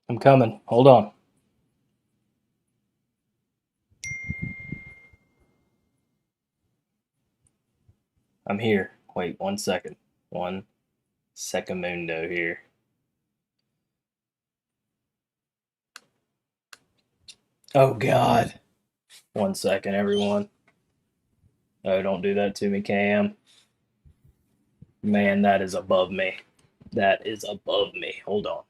I'm coming. Hold on. I'm here. Wait 1 second. 1 second mundo here. Oh God. 1 second, everyone. Oh, don't do that to me, Cam. Man, that is above me. That is above me. Hold on.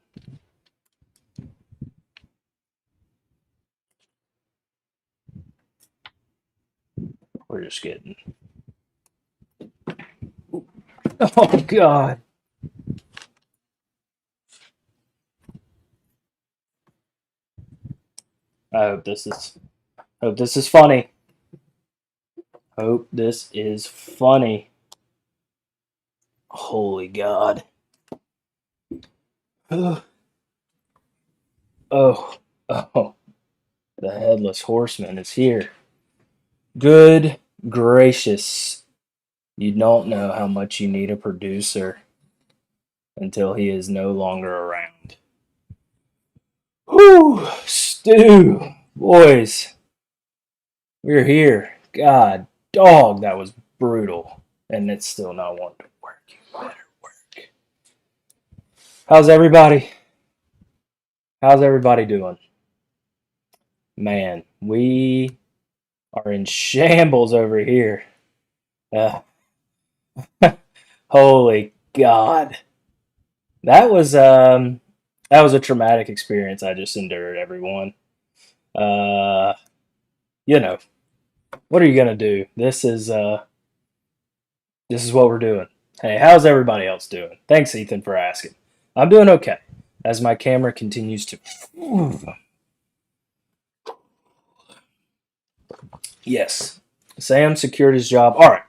We're just getting. Oh God. I hope this is funny. Hope this is funny. Holy God. Oh, oh, oh. The headless horseman is here. Good gracious. You don't know how much you need a producer until he is no longer around. Whew, Stu, boys, we're here. God, dog, that was brutal, and it's still not wanting to work. You better work. How's everybody? How's everybody doing? Man, we are in shambles over here. Uh, Holy God, that was um, that was a traumatic experience I just endured. Everyone, uh, you know, what are you gonna do? This is what we're doing. Hey, how's everybody else doing? Thanks, Ethan, for asking. I'm doing okay. As my camera continues to. Yes, Sam secured his job. All right.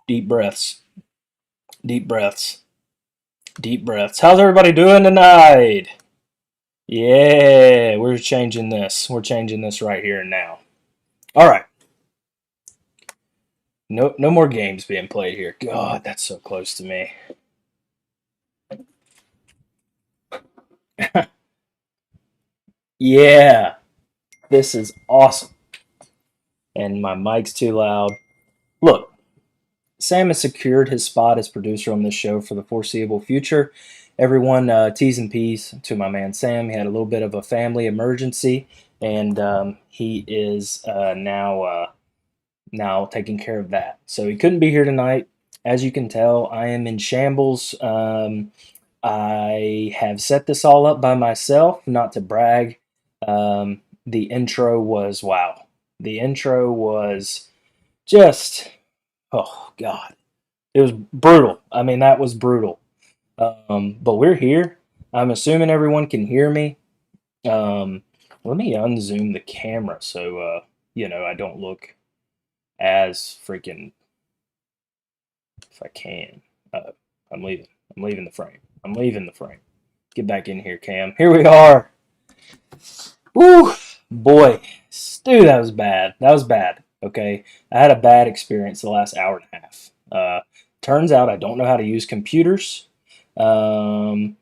Deep breaths. Deep breaths. Deep breaths. How's everybody doing tonight? Yeah, we're changing this. We're changing this right here and now. All right. No more games being played here. God, that's so close to me. Yeah, this is awesome. And my mic's too loud. Look, Sam has secured his spot as producer on this show for the foreseeable future. Everyone, T's and P's to my man Sam. He had a little bit of a family emergency, and he is now taking care of that. So he couldn't be here tonight. As you can tell, I am in shambles. I have set this all up by myself, not to brag. The intro was wow. The intro was just, oh God, it was brutal. I mean, that was brutal. But we're here. I'm assuming everyone can hear me. Let me unzoom the camera so I don't look as freaking if I can. Uh, I'm leaving. I'm leaving the frame. I'm leaving the frame. Get back in here, Cam. Here we are. Woo, boy, Stu, that was bad. That was bad. Okay, I had a bad experience the last hour and a half. Turns out I don't know how to use computers, um,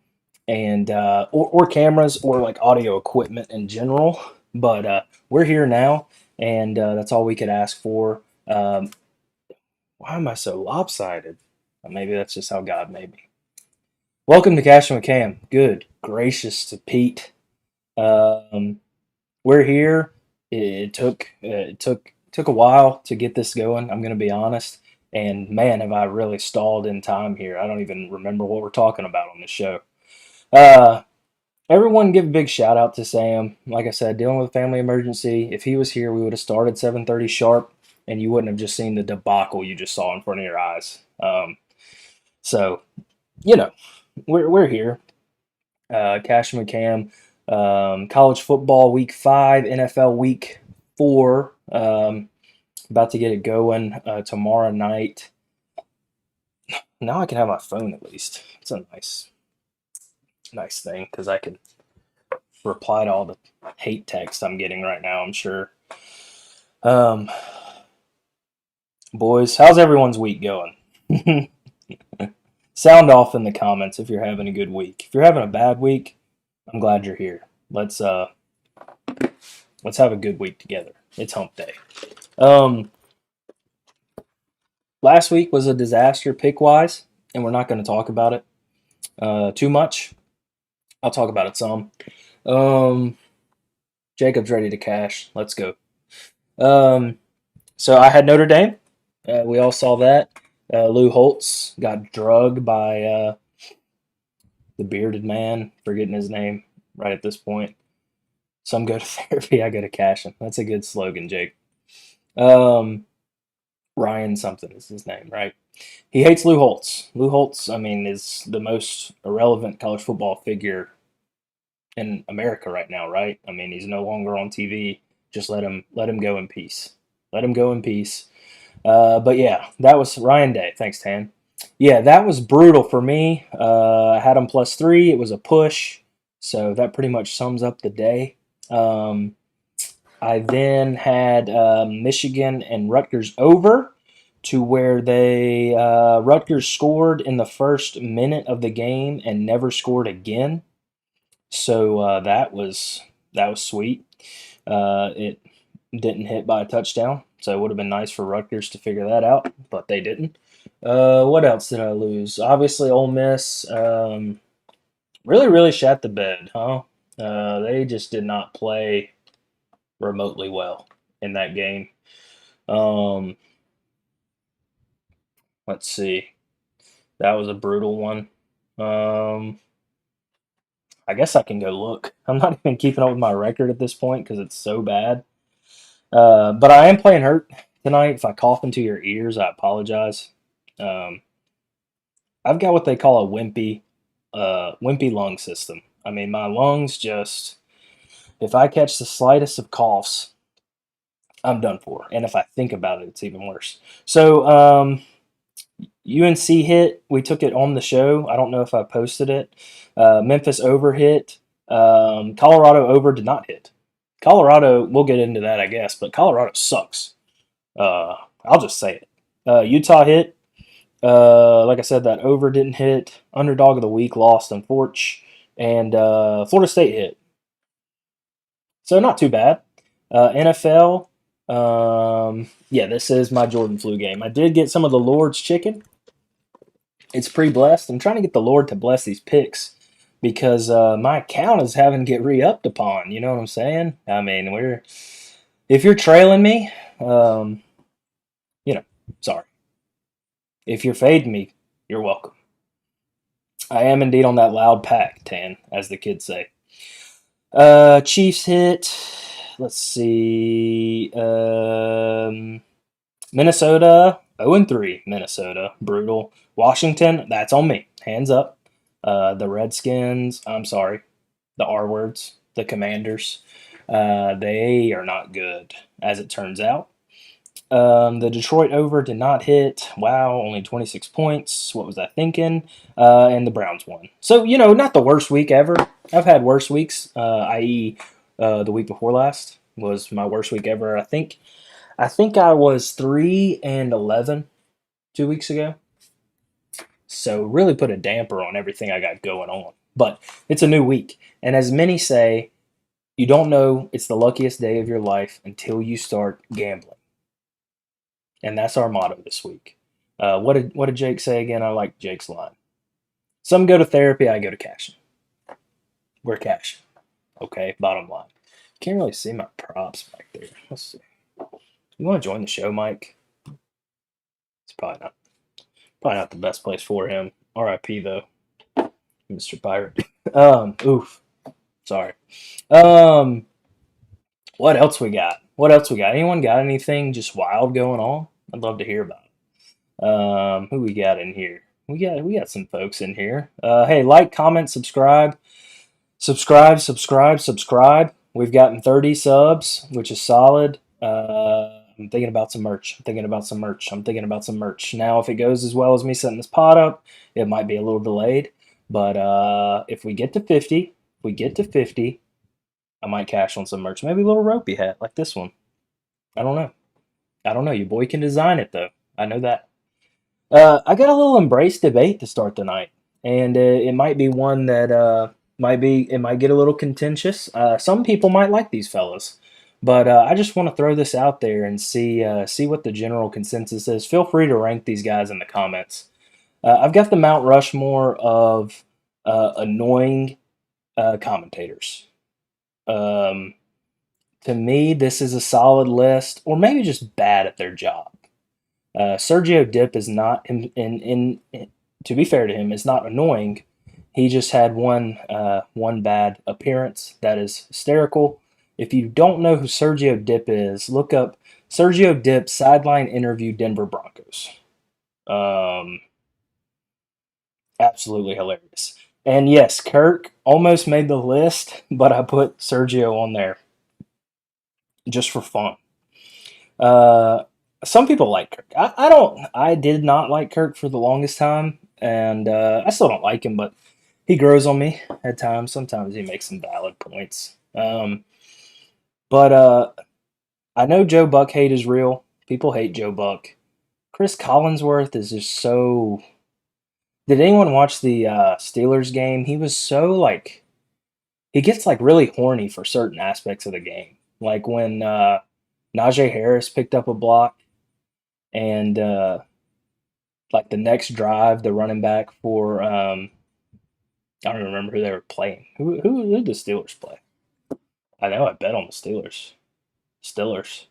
and or cameras or like audio equipment in general. But we're here now, and that's all we could ask for. Why am I so lopsided? Maybe that's just how God made me. Welcome to Cashin with Cam. Good gracious to Pete. Um, we're here. It took a while to get this going. I'm going to be honest, and man, have I really stalled in time here. I don't even remember what we're talking about on this show. Uh, Everyone, give a big shout out to Sam. Like I said, dealing with a family emergency. If he was here, we would have started 7:30 sharp, and you wouldn't have just seen the debacle you just saw in front of your eyes. So you know, we're here. Cash McCam, college football week 5, NFL week 4. About to get it going tomorrow night. Now I can have my phone at least. It's a nice thing because I can reply to all the hate text I'm getting right now. I'm sure. Um, Boys, how's everyone's week going? Sound off in the comments if you're having a good week. If you're having a bad week, I'm glad you're here. Let's have a good week together. It's hump day. Um, Last week was a disaster pick wise, and we're not going to talk about it too much. I'll talk about it some. Um, Jacob's ready to cash. Let's go. Um, so I had Notre Dame. We all saw that. Lou Holtz got drugged by the bearded man. Forgetting his name right at this point. Some go to therapy. I go to Cashin. That's a good slogan, Jake. Um, Ryan something is his name, right? He hates Lou Holtz. Lou Holtz, I mean, is the most irrelevant college football figure in America right now, right? I mean, he's no longer on TV. Just let him go in peace. Let him go in peace. But yeah, that was Ryan Day. Thanks, Tan. Yeah, that was brutal for me. I had him +3. It was a push, so that pretty much sums up the day. Um, I then had Michigan and Rutgers over to where they Rutgers scored in the first minute of the game and never scored again. So that was sweet. It didn't hit by a touchdown, so it would have been nice for Rutgers to figure that out, but they didn't. What else did I lose? Obviously, Ole Miss really shat the bed, huh? They just did not play remotely well in that game. Um, let's see. That was a brutal one. Um, I guess I can go look. I'm not even keeping up with my record at this point because it's so bad. But I am playing hurt tonight. If I cough into your ears, I apologize. Um, I've got what they call a wimpy lung system. I mean, my lungs just, if I catch the slightest of coughs, I'm done for. And if I think about it, it's even worse. So, UNC hit. We took it on the show. I don't know if I posted it. Memphis over hit. Colorado over did not hit. Colorado, we'll get into that, I guess, but Colorado sucks. I'll just say it. Utah hit. Like I said, that over didn't hit. Underdog of the week lost on Forge. And Florida State hit. So not too bad. NFL. Yeah, this is my Jordan flu game. I did get some of the Lord's chicken. It's pre-blessed. I'm trying to get the Lord to bless these picks because my account is having to get re-upped upon. You know what I'm saying? I mean, if you're trailing me, um, sorry. If you're fading me, you're welcome. I am indeed on that loud pack, Tan, as the kids say. Chiefs hit. Let's see. Minnesota 0-3. Minnesota brutal. Washington, that's on me. Hands up. The Redskins. I'm sorry. The R words. The Commanders. They are not good, as it turns out. The Detroit over did not hit. Wow, only 26 points. What was I thinking? And the Browns won. So, not the worst week ever. I've had worse weeks, i.e., the week before last was my worst week ever. I think I was 3-11 2 weeks ago. So really put a damper on everything I got going on. But it's a new week. And as many say, you don't know it's the luckiest day of your life until you start gambling. And that's our motto this week. What did Jake say again? I like Jake's line. Some go to therapy, I go to Cashin. We're Cashin. Okay, bottom line. Can't really see my props back there. Let's see. You want to join the show, Mike? It's probably not the best place for him. R.I.P. though, Mr. Pirate. Oof. Sorry. Um, what else we got? What else we got? Anyone got anything just wild going on? I'd love to hear about it. Who we got in here? We got some folks in here. Hey, like, comment, subscribe. We've gotten 30 subs, which is solid. I'm thinking about some merch. Now, if it goes as well as me setting this pot up, it might be a little delayed. But if we get to 50, I might cash on some merch. Maybe a little ropey hat like this one. I don't know. Your boy can design it though. I know that. I got a little embrace debate to start the night, and it might be one that it might get a little contentious. Some people might like these fellas, but I just want to throw this out there and see what the general consensus is. Feel free to rank these guys in the comments. I've got the Mount Rushmore of annoying commentators. Um, to me, this is a solid list, or maybe just bad at their job. Sergio Dip is not to be fair to him, is not annoying. He just had one bad appearance that is hysterical. If you don't know who Sergio Dip is, look up Sergio Dip sideline interview Denver Broncos. Um, Absolutely hilarious. And yes, Kirk almost made the list, but I put Sergio on there just for fun. Uh, some people like Kirk. I don't. I did not like Kirk for the longest time, and I still don't like him. But he grows on me at times. Sometimes he makes some valid points. But I know Joe Buck hate is real. People hate Joe Buck. Chris Collinsworth is just so. Did anyone watch the Steelers game? He was so like he gets like really horny for certain aspects of the game, like when Najee Harris picked up a block and like the next drive, the running back for I don't even remember who they were playing. Who did the Steelers play? I know I bet on the Steelers. Steelers.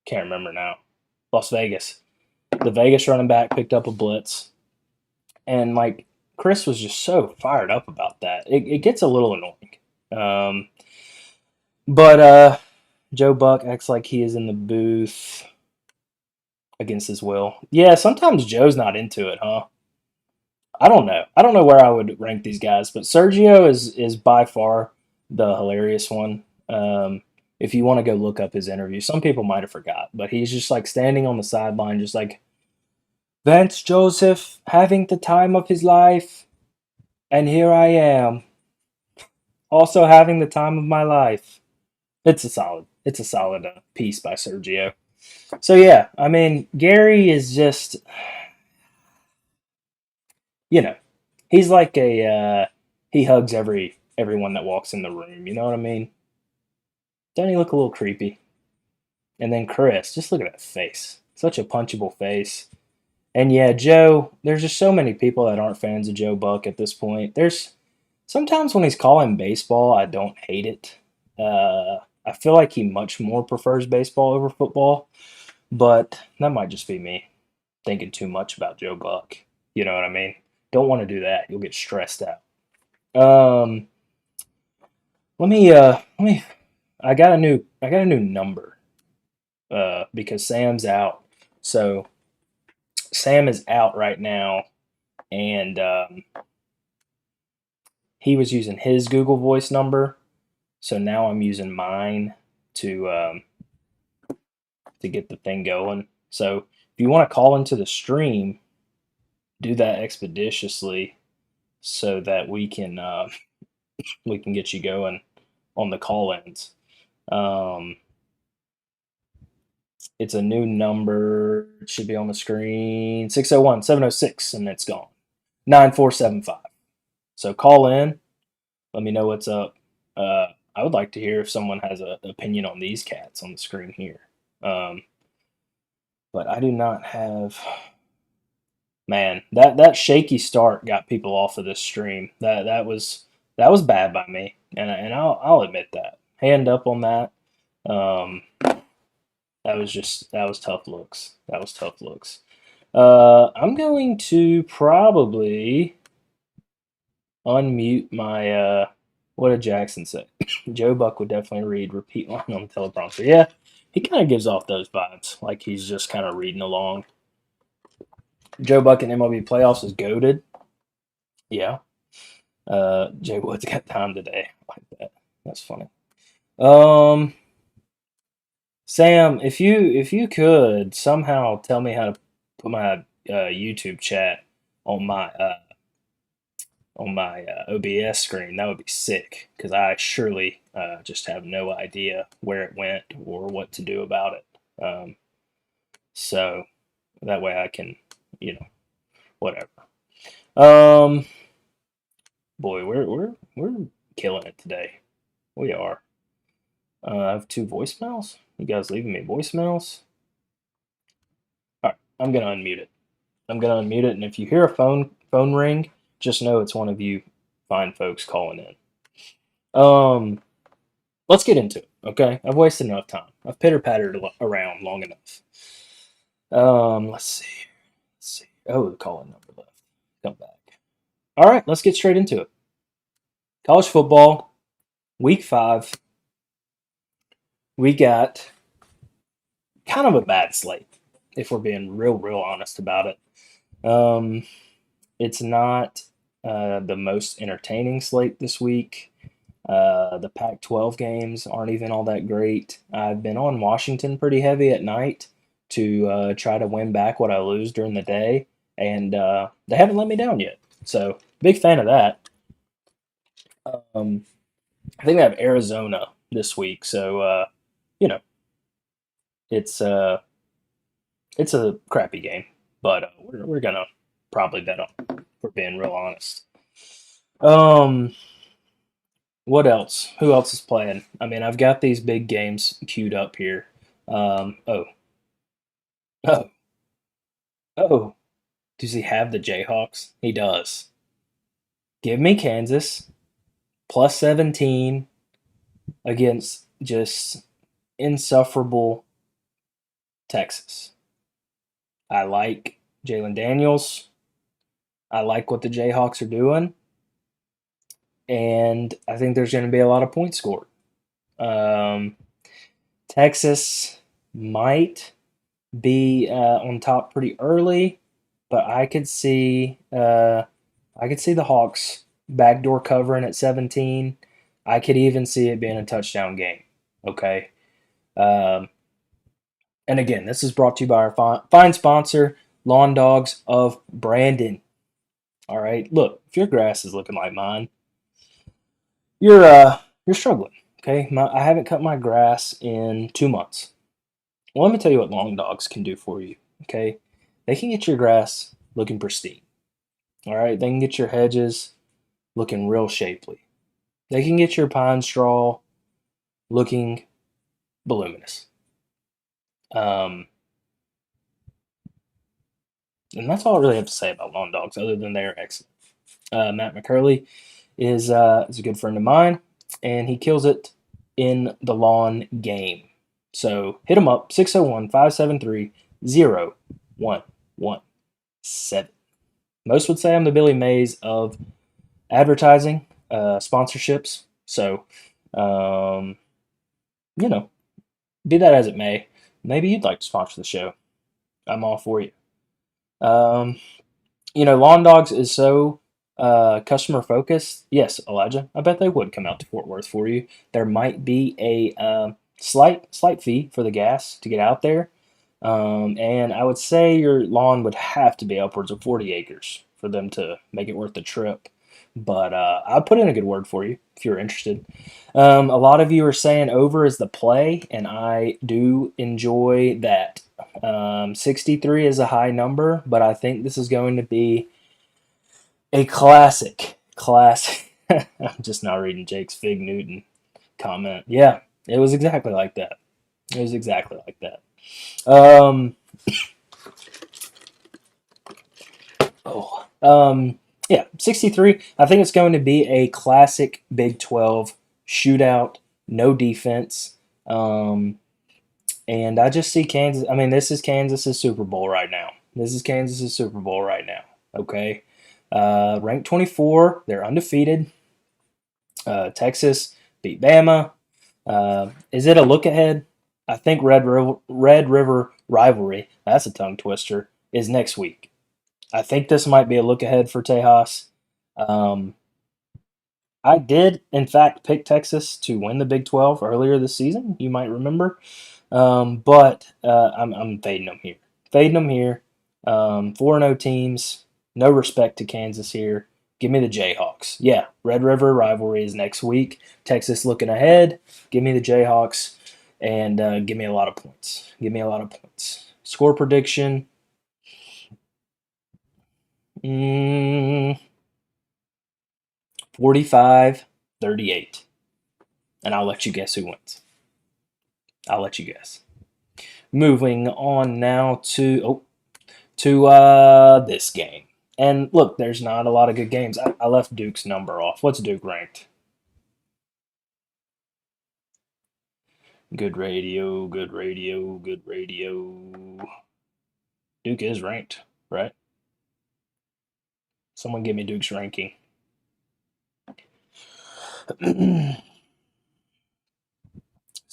Can't remember now. Las Vegas. The Vegas running back picked up a blitz, and like Chris was just so fired up about that. It gets a little annoying. Um, but Joe Buck acts like he is in the booth against his will. Yeah, sometimes Joe's not into it, huh? I don't know. I don't know where I would rank these guys, but Sergio is by far the hilarious one. If you want to go look up his interview, some people might have forgot, but he's just like standing on the sideline, just like Vance Joseph having the time of his life, and here I am, also having the time of my life. It's a solid piece by Sergio. So yeah, I mean Gary is just, you know, he's like a he hugs everyone that walks in the room. You know what I mean? Doesn't he look a little creepy? And then Chris, just look at that face. Such a punchable face. And yeah, Joe, there's just so many people that aren't fans of Joe Buck at this point. There's sometimes when he's calling baseball, I don't hate it. I feel like he much more prefers baseball over football, but that might just be me thinking too much about Joe Buck. You know what I mean? Don't want to do that. You'll get stressed out. Um, let me. I got a new number because Sam's out. So Sam is out right now, and he was using his Google Voice number. So now I'm using mine to um, to get the thing going. So if you want to call into the stream, do that expeditiously so that we can get you going on the call-ins. Um, it's a new number. It should be on the screen. 601-706, and it's gone. 9475. So call in. Let me know what's up. I would like to hear if someone has an opinion on these cats on the screen here. Um, but I do not have. Man, that shaky start got people off of this stream. That was bad by me, and I'll admit that. Hand up on that. Um, that was tough looks. That was tough looks. I'm going to probably unmute my what did Jackson say? Joe Buck would definitely read repeat line on the teleprompter. Yeah, he kind of gives off those vibes, like he's just kind of reading along. Joe Buck in MLB playoffs is goaded. Yeah. Jay Wood's got time today. I like that. That's funny. Um, Sam, if you could somehow tell me how to put my YouTube chat on my OBS screen, that would be sick. Because I surely just have no idea where it went or what to do about it. So That way I can, whatever. Um, boy, we're killing it today. We are. I have two voicemails. You guys leaving me voicemails? All right, I'm gonna unmute it. I'm gonna unmute it, and if you hear a phone ring, just know it's one of you fine folks calling in. Let's get into it. Okay, I've wasted enough time. I've pitter pattered around long enough. Let's see. Let's see. Oh, the calling number left. Come back. All right, let's get straight into it. College football, week 5. We got kind of a bad slate, if we're being real honest about it. Um, it's not the most entertaining slate this week. The Pac 12 games aren't even all that great. I've been on Washington pretty heavy at night to try to win back what I lose during the day, and they haven't let me down yet. So, big fan of that. Um, I think they have Arizona this week, so you know it's it's a crappy game, but we're gonna probably bet on. If we're being real honest. Um, what else? Who else is playing? I mean, I've got these big games queued up here. Oh, oh, oh. Does he have the Jayhawks? He does. Give me Kansas plus 17 against just insufferable Texas. I like Jalen Daniels. I like what the Jayhawks are doing. And I think there's going to be a lot of points scored. Um, Texas might be on top pretty early, but I could see the Hawks backdoor covering at 17. I could even see it being a touchdown game. Okay. Um, and again, this is brought to you by our fine sponsor, Lawn Dogs of Brandon. All right. Look, if your grass is looking like mine, you're struggling. Okay. I haven't cut my grass in 2 months. Well, let me tell you what Long Dogs can do for you. Okay. They can get your grass looking pristine. All right. They can get your hedges looking real shapely. They can get your pine straw looking voluminous. Um, and that's all I really have to say about lawn dogs, other than they're excellent. Matt McCurley is a good friend of mine, and he kills it in the lawn game. So hit him up, 601-573-0117. Most would say I'm the Billy Mays of advertising, sponsorships. So, um, you know, be that as it may, maybe you'd like to sponsor the show. I'm all for you. Um, Lawn Dogs is so customer focused. Yes, Elijah, I bet they would come out to Fort Worth for you. There might be a slight fee for the gas to get out there, and I would say your lawn would have to be upwards of 40 acres for them to make it worth the trip. But I'll put in a good word for you if you're interested. A lot of you are saying over is the play, and I do enjoy that. 63 is a high number, but I think this is going to be a classic. Classic. I'm just now reading Jake's Fig Newton comment. Yeah, it was exactly like that. It was exactly like that. Um, yeah, 63. I think it's going to be a classic Big 12 shootout, no defense. And I just see Kansas. I mean, this is Kansas's Super Bowl right now. This is Kansas's Super Bowl right now. Okay. Ranked 24. They're undefeated. Texas beat Bama. Is it a look ahead? I think Red River rivalry, that's a tongue twister, is next week. I think this might be a look ahead for Tejas. Um, I did, in fact, pick Texas to win the Big 12 earlier this season. You might remember. But I'm fading them here. Fading them here. 4-0 teams. No respect to Kansas here. Give me the Jayhawks. Yeah, Red River rivalry is next week. Texas looking ahead. Give me the Jayhawks and give me a lot of points. Give me a lot of points. Score prediction. Mm, 45-38. And I'll let you guess who wins. I'll let you guess. Moving on now to this game. And look, there's not a lot of good games. I left Duke's number off. What's Duke ranked? Good radio, good radio, good radio. Duke is ranked, right? Someone give me Duke's ranking. This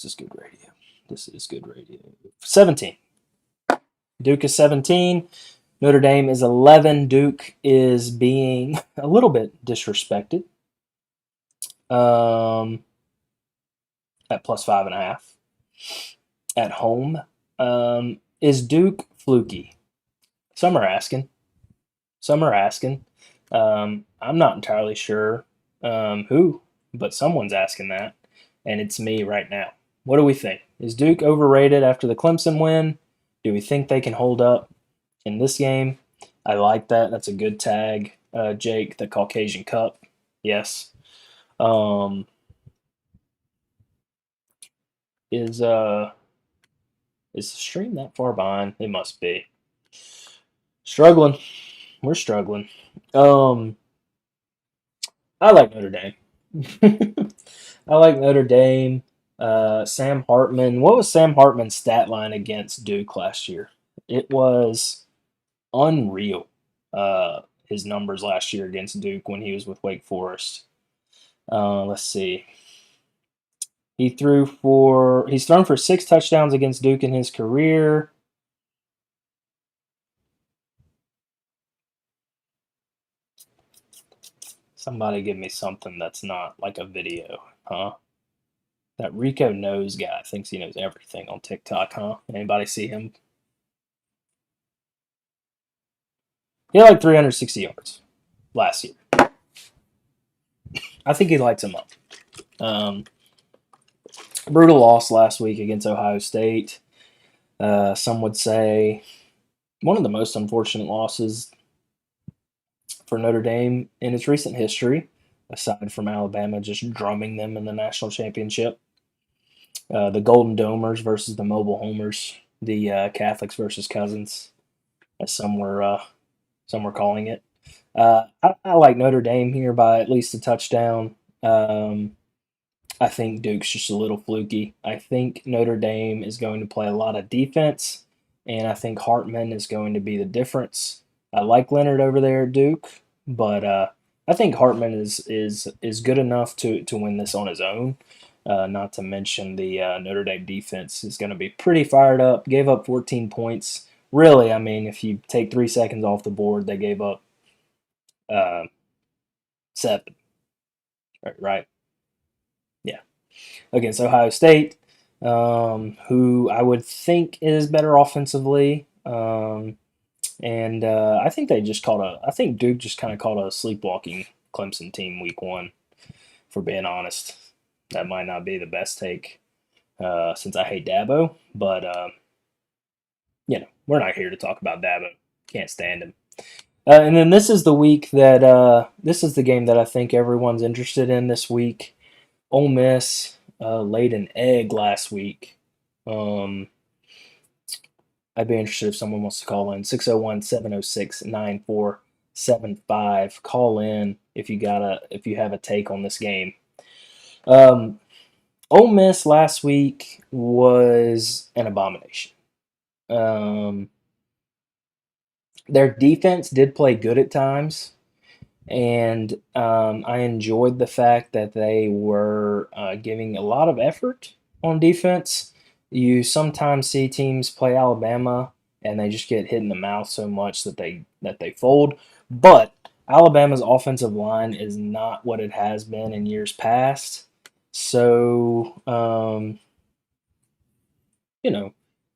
is good radio. This is good radio. 17. Duke is 17. Notre Dame is 11. Duke is being a little bit disrespected at plus 5.5 at home. Is Duke fluky? Some are asking. Some are asking. I'm not entirely sure who, but someone's asking that, and it's me right now. What do we think? Is Duke overrated after the Clemson win? Do we think they can hold up in this game? I like that. That's a good tag, Jake. The Caucasian Cup. Yes. Is the stream that far behind? It must be. Struggling. We're struggling. I like Notre Dame. I like Notre Dame. Sam Hartman. What was Sam Hartman's stat line against Duke last year? It was unreal. His numbers last year against Duke when he was with Wake Forest. Let's see. He's thrown for 6 touchdowns against Duke in his career. Somebody give me something that's not like a video, huh? That Rico Knows guy thinks he knows everything on TikTok, huh? Anybody see him? He had like 360 yards last year. I think he lights him up. Brutal loss last week against Ohio State. Some would say one of the most unfortunate losses for Notre Dame in its recent history, aside from Alabama just drumming them in the national championship. The Golden Domers versus the Mobile Homers, the Catholics versus Cousins, as some were calling it. I like Notre Dame here by at least a touchdown. I think Duke's just a little fluky. I think Notre Dame is going to play a lot of defense, and I think Hartman is going to be the difference. I like Leonard over there at Duke, but I think Hartman is good enough to win this on his own. Not to mention the Notre Dame defense is going to be pretty fired up. Gave up 14 points. Really, I mean, if you take 3 seconds off the board, they gave up 7. Right? Yeah. Against Ohio State, who I would think is better offensively. And I think I think Duke just kind of caught a sleepwalking Clemson team week 1, for being honest. That might not be the best take since I hate Dabo, but we're not here to talk about Dabo. Can't stand him. And then this is the week that this is the game that I think everyone's interested in this week. Ole Miss laid an egg last week. I'd be interested if someone wants to call in 601-706-9475. Call in if you have a take on this game. Ole Miss last week was an abomination. Their defense did play good at times, and I enjoyed the fact that they were giving a lot of effort on defense. You sometimes see teams play Alabama and they just get hit in the mouth so much that they fold. But Alabama's offensive line is not what it has been in years past. So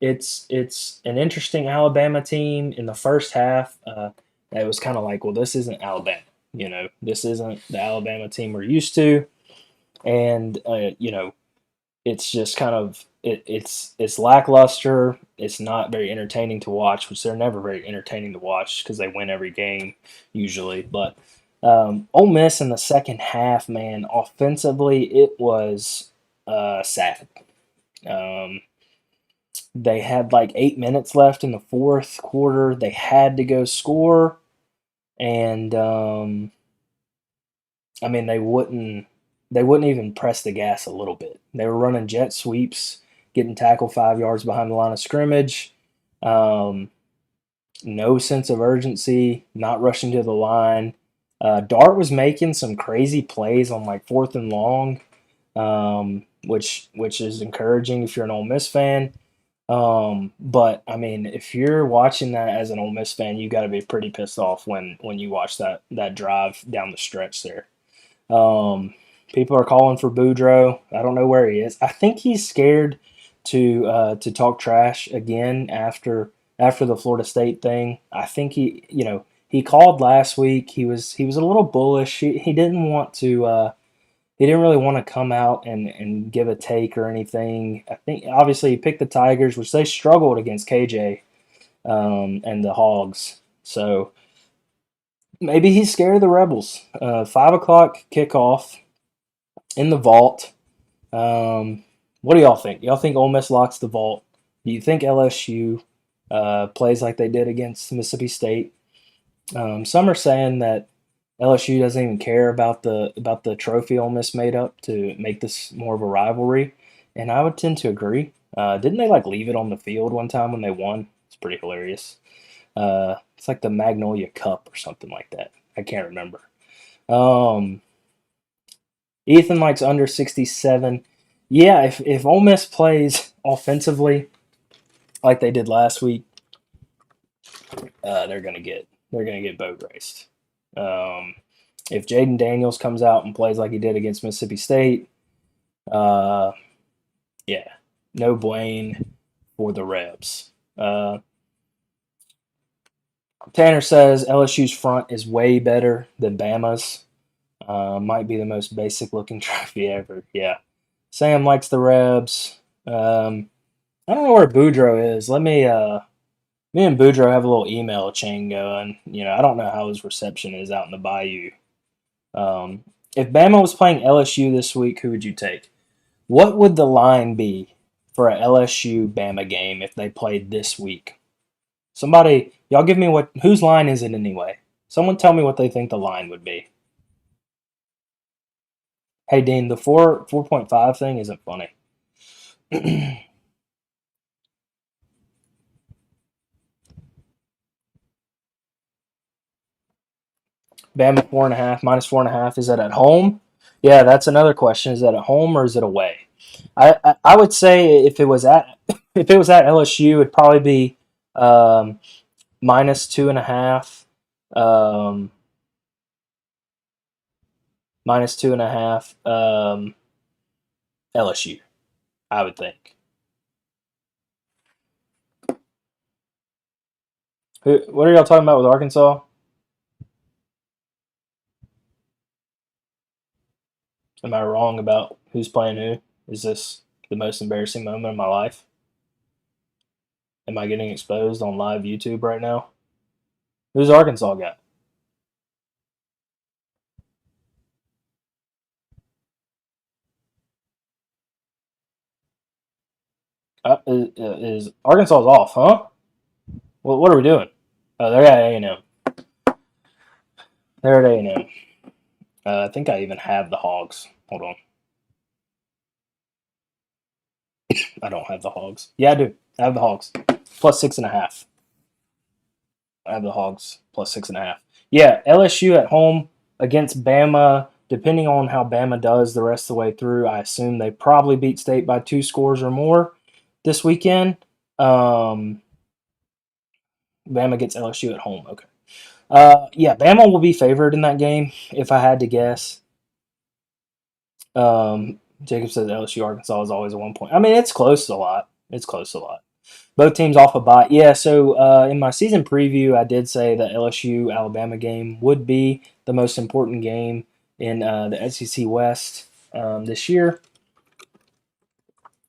it's an interesting Alabama team in the first half. It was kind of like, well, this isn't Alabama. This isn't the Alabama team we're used to, and it's just kind of it's lackluster. It's not very entertaining to watch, which they're never very entertaining to watch because they win every game usually. But Ole Miss in the second half, man, offensively it was sad. Um, they had like 8 minutes left in the fourth quarter. They had to go score, and I mean they wouldn't even press the gas a little bit. They were running jet sweeps, getting tackled 5 yards behind the line of scrimmage. Um, no sense of urgency, not rushing to the line. Dart was making some crazy plays on like fourth and long, which is encouraging if you're an Ole Miss fan. But I mean, if you're watching that as an Ole Miss fan, you got to be pretty pissed off when you watch that drive down the stretch there. Um, People are calling for Boudreaux. I don't know where he is. I think he's scared to talk trash again after the Florida State thing. I think he called last week. He was a little bullish. He didn't want to. He didn't really want to come out and give a take or anything. I think obviously he picked the Tigers, which they struggled against KJ and the Hogs. So maybe he's scared of the Rebels. 5 o'clock kickoff in the vault. What do y'all think? Y'all think Ole Miss locks the vault? Do you think LSU plays like they did against Mississippi State? Some are saying that LSU doesn't even care about the trophy Ole Miss made up to make this more of a rivalry, and I would tend to agree. Didn't they like leave it on the field one time when they won? It's pretty hilarious. It's like the Magnolia Cup or something like that. I can't remember. Um, Ethan likes under 67. Yeah, if Ole Miss plays offensively like they did last week, they're gonna get boat raced. Um, if Jaden Daniels comes out and plays like he did against Mississippi State, uh, yeah, no blame for the Rebs. Tanner says LSU's front is way better than Bama's. Might be the most basic looking trophy ever. Yeah. Sam likes the Rebs. I don't know where Boudreaux is. Me and Boudreaux have a little email chain going. I don't know how his reception is out in the bayou. Um, if Bama was playing LSU this week, who would you take? What would the line be for a LSU Bama game if they played this week? Somebody, y'all give me whose line is it anyway? Someone tell me what they think the line would be. Hey Dean, the 4.5 thing isn't funny. Bama 4.5, -4.5. Is that at home? Yeah, that's another question. Is that at home or is it away? I would say if it was at LSU, it'd probably be -2.5, um, -2.5, LSU. I would think. What are y'all talking about with Arkansas? Am I wrong about who's playing who? Is this the most embarrassing moment of my life? Am I getting exposed on live YouTube right now? Who's Arkansas got? Is Arkansas's off, huh? Well, what are we doing? Oh, they're at A&M. They're at A&M. I think I even have the Hogs. Hold on. I don't have the Hogs. Yeah, I do. I have the Hogs. +6.5. I have the Hogs +6.5. Yeah, LSU at home against Bama. Depending on how Bama does the rest of the way through, I assume they probably beat State by 2 scores or more this weekend. Um, Bama gets LSU at home. Okay. Yeah, Bama will be favored in that game if I had to guess. Jacob says LSU Arkansas is always a 1 point. I mean, it's close a lot. It's close a lot. Both teams off a bye. Yeah, so in my season preview, I did say the LSU Alabama game would be the most important game in the SEC West this year.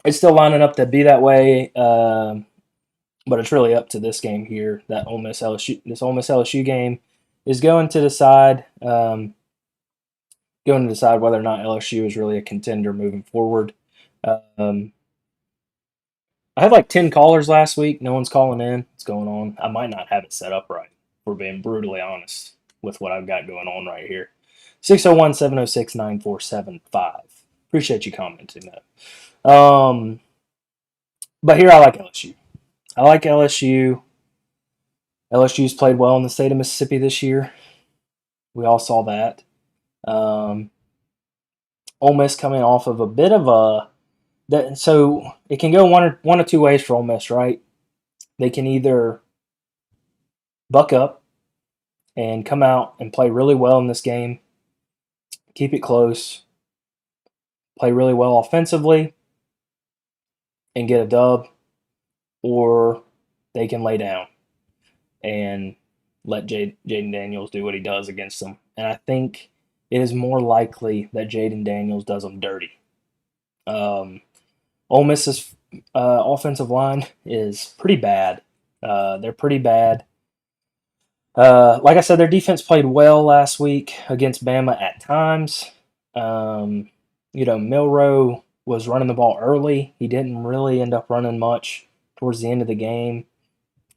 it's still lining up to be that way. But it's really up to this game here. That Ole Miss LSU, this Ole Miss LSU game is going to decide whether or not LSU is really a contender moving forward. Um, I had like 10 callers last week. No one's calling in. What's going on? I might not have it set up right. For being brutally honest with what I've got going on right here. 601 706 9475. Appreciate you commenting that. But here I like LSU. I like LSU. LSU's played well in the state of Mississippi this year. We all saw that. Um, Ole Miss coming off of a bit of a so it can go one or two ways for Ole Miss, right? They can either buck up and come out and play really well in this game, keep it close, play really well offensively, and get a dub, or they can lay down and let Jaden Daniels do what he does against them. And I think it is more likely that Jaden Daniels does them dirty. Ole Miss's offensive line is pretty bad. They're pretty bad. Like I said, their defense played well last week against Bama at times. Milroe was running the ball early. He didn't really end up running much towards the end of the game.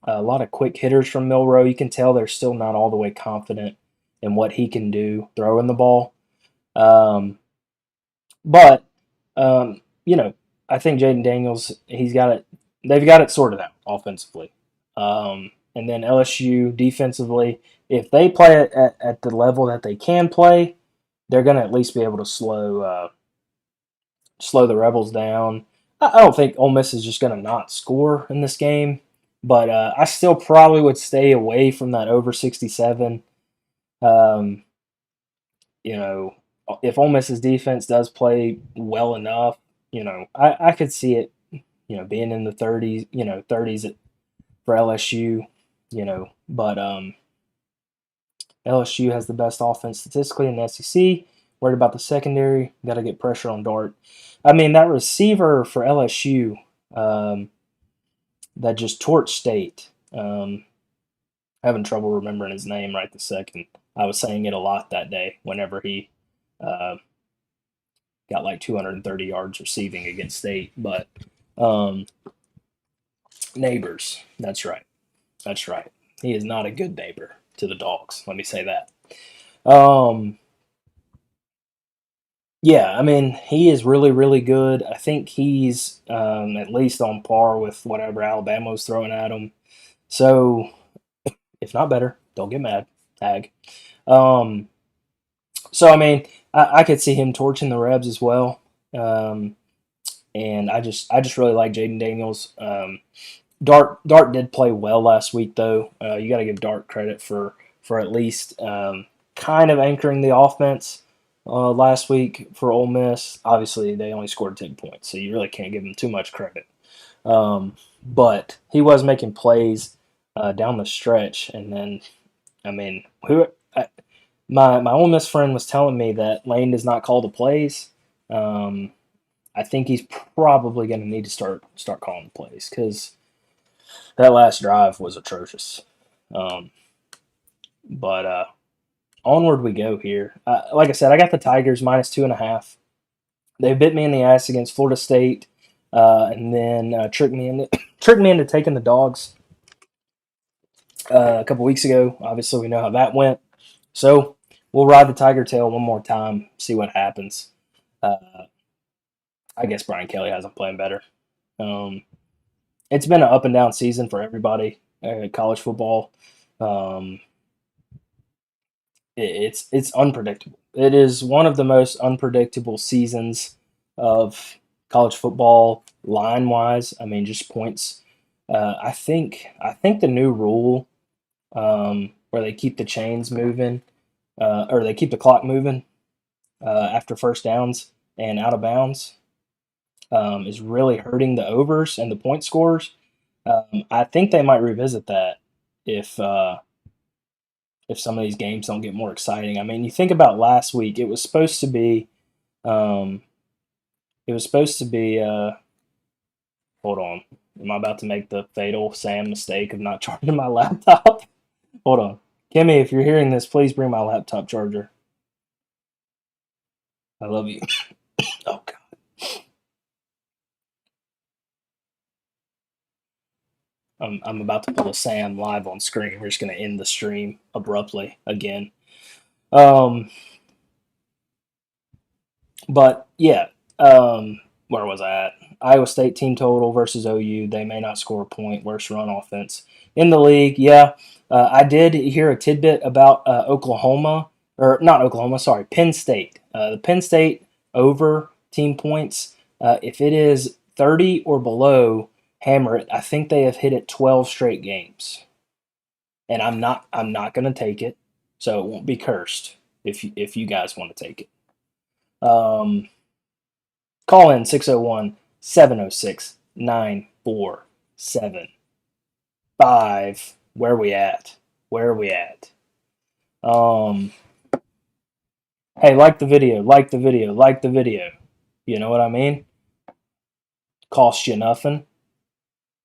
A lot of quick hitters from Milroe. You can tell they're still not all the way confident in what he can do throwing the ball. But I think Jaden Daniels, he's got it. They've got it sorted out offensively. And then LSU defensively, if they play it at the level that they can play, they're going to at least be able to slow the Rebels down. I don't think Ole Miss is just going to not score in this game, but I still probably would stay away from that over 67. Um, if Ole Miss's defense does play well enough, I could see it, being in the 30s, 30s for LSU, but LSU has the best offense statistically in the SEC. Worried about the secondary. Got to get pressure on Dart. I mean, that receiver for LSU that just torched State. Having trouble remembering his name right this second. I was saying it a lot that day whenever he got like 230 yards receiving against State. But Neighbors. That's right. That's right. He is not a good neighbor to the dogs. Let me say that. Yeah, I mean, he is really, really good. I think he's at least on par with whatever Alabama was throwing at him. So, if not better, don't get mad, Ag. Um, I mean, I could see him torching the Rebs as well. And I just really like Jaden Daniels. Dart did play well last week, though. You got to give Dart credit for at least kind of anchoring the offense last week for Ole Miss. Obviously, they only scored 10 points, so you really can't give him too much credit. But he was making plays down the stretch, and then I mean, my Ole Miss friend was telling me that Lane does not call the plays. I think he's probably going to need to start calling the plays because that last drive was atrocious. But onward we go here. Like I said, I got the Tigers minus 2.5. They bit me in the ass against Florida State, and then tricked me into taking the dogs a couple weeks ago. Obviously, we know how that went. So we'll ride the Tiger tail one more time, see what happens. I guess Brian Kelly hasn't played better. It's been an up and down season for everybody. College football. It's unpredictable. It is one of the most unpredictable seasons of college football line wise. I mean, just points. I think the new rule where they keep the chains moving or they keep the clock moving after first downs and out of bounds is really hurting the overs and the point scores. I think they might revisit that if some of these games don't get more exciting. I mean, you think about last week; it was supposed to be, um, it was supposed to be Hold on. Am I about to make the fatal Sam mistake of not charging my laptop? Hold on. Kimmy, if you're hearing this, please bring my laptop charger. I love you. Oh, God. I'm about to pull a Sam live on screen. We're just going to end the stream abruptly again. Um, but yeah, where was I at? Iowa State team total versus OU. They may not score a point. Worst run offense in the league. Yeah, I did hear a tidbit about Oklahoma, or not Oklahoma. Sorry, Penn State. The Penn State over team points. If it is 30 or below, hammer it. I think they have hit it 12 straight games, and I'm not going to take it, so it won't be cursed if you guys want to take it. Call in 601 706 9475. Where are we at? Where are we at? Hey, like the video, like the video, like the video. You know what I mean? Cost you nothing.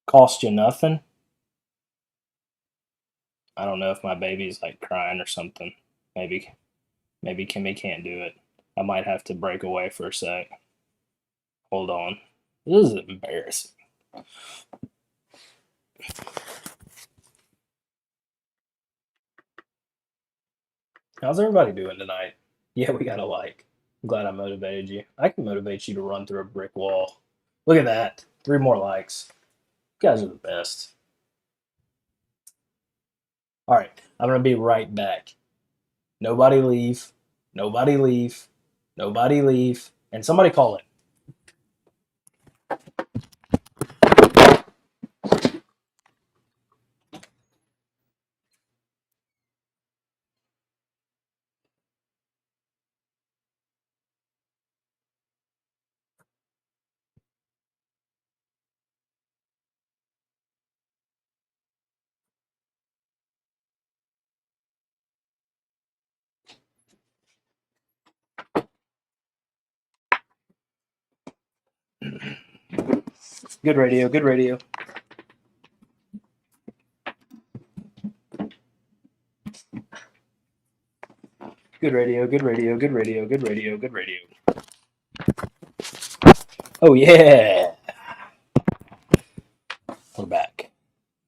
Cost you nothing. I don't know if my baby's like crying or something. Maybe Kimmy can't do it. I might have to break away for a sec. Hold on. This is embarrassing. How's everybody doing tonight? Yeah, we got a like. I'm glad I motivated you. I can motivate you to run through a brick wall. Look at that. 3 more likes. You guys are the best. All right, I'm going to be right back. Nobody leave. Nobody leave. Nobody leave. And somebody call it. Good radio. Good radio. Good radio. Good radio. Good radio. Good radio. Good radio. Oh, yeah. We're back.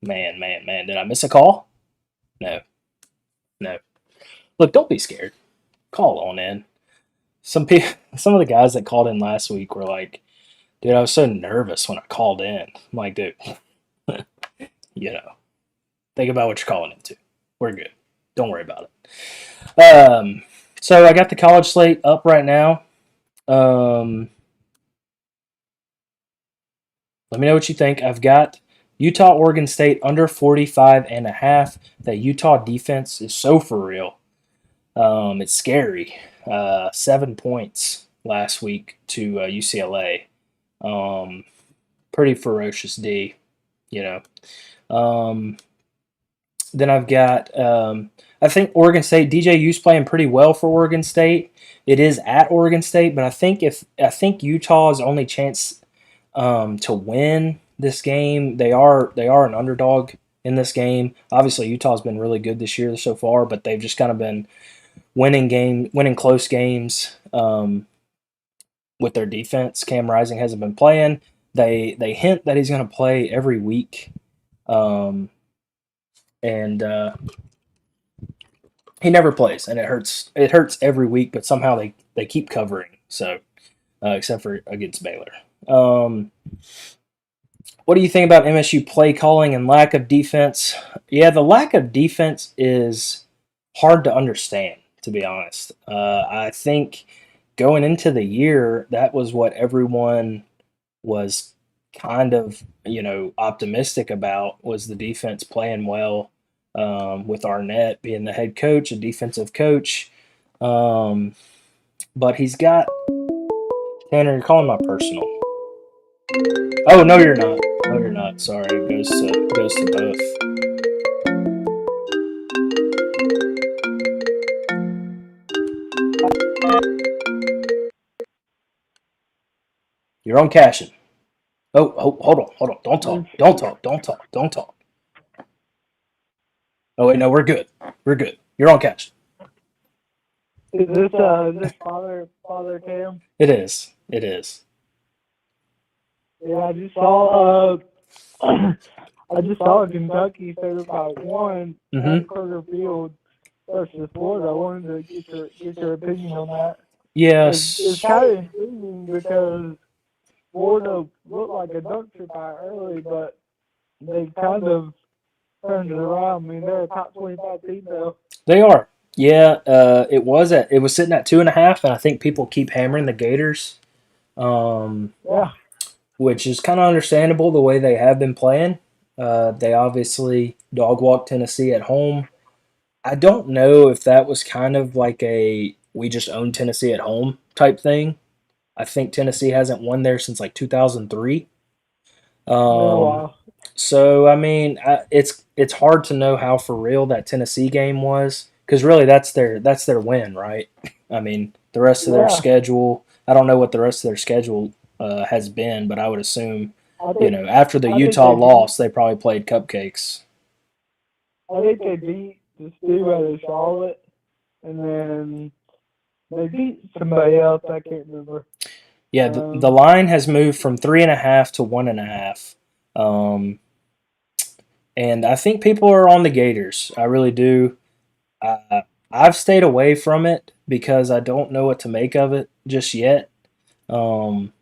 Man, man, man. Did I miss a call? No. No. Look, don't be scared. Call on in. Some people, some of the guys that called in last week were like, dude, I was so nervous when I called in. I'm like, dude, you know, think about what you're calling into. We're good. Don't worry about it. So I got the college slate up right now. Let me know what you think. I've got Utah, Oregon State under 45.5. That Utah defense is so for real. It's scary. 7 points last week to UCLA. Pretty ferocious D, you know. Then I've got, I think Oregon State. DJU's playing pretty well for Oregon State. It is at Oregon State, but I think Utah's only chance to win this game, they are an underdog in this game. Obviously, Utah's been really good this year so far, but they've just kind of been winning close games with their defense. Cam Rising hasn't been playing. They hint that he's going to play every week, and he never plays, and it hurts. It hurts every week, but somehow they keep covering. So, except for against Baylor. What do you think about MSU play calling and lack of defense? Yeah, the lack of defense is hard to understand, to be honest. I think going into the year, that was what everyone was kind of, optimistic about, was the defense playing well, with Arnett being the head coach, a defensive coach. But he's got Tanner. You're calling my personal. Oh, no, you're not. No, you're not. Sorry, it goes to both. You're on Cashin. Oh, hold on. Don't talk. Is, Don't talk. Don't talk. Don't talk. Oh wait, no, we're good. We're good. You're on catch. is this father Cam? It is. It is. Yeah, I just saw I just saw Kentucky 35-1 Mm-hmm. at Kroger Field versus Florida. I wanted to get your opinion on that. It's Yes. kind of intriguing because Florida looked like a dumpster fire early, but they kind of turned it around. I mean, they're a top 25 team now. They are. Yeah. It was sitting at 2.5, and I think people keep hammering the Gators. Um, Yeah, which is kind of understandable the way they have been playing. They obviously dog walked Tennessee at home. I don't know if that was kind of like a we just own Tennessee at home type thing. I think Tennessee hasn't won there since like 2003. been a Um, while. so I mean, it's hard to know how for real that Tennessee game was because really that's their win, right? I mean, the rest of their Yeah, schedule. I don't know what the rest of their schedule has been, but I would assume, I think after the I think Utah they beat loss, they probably played cupcakes. I think they beat the Stu out of Charlotte, and then they beat somebody else. I can't remember. Yeah, the Um, line has moved from 3.5 to 1.5. Um, and I think people are on the Gators. I really do. Uh, I've stayed away from it because I don't know what to make of it just yet. Um,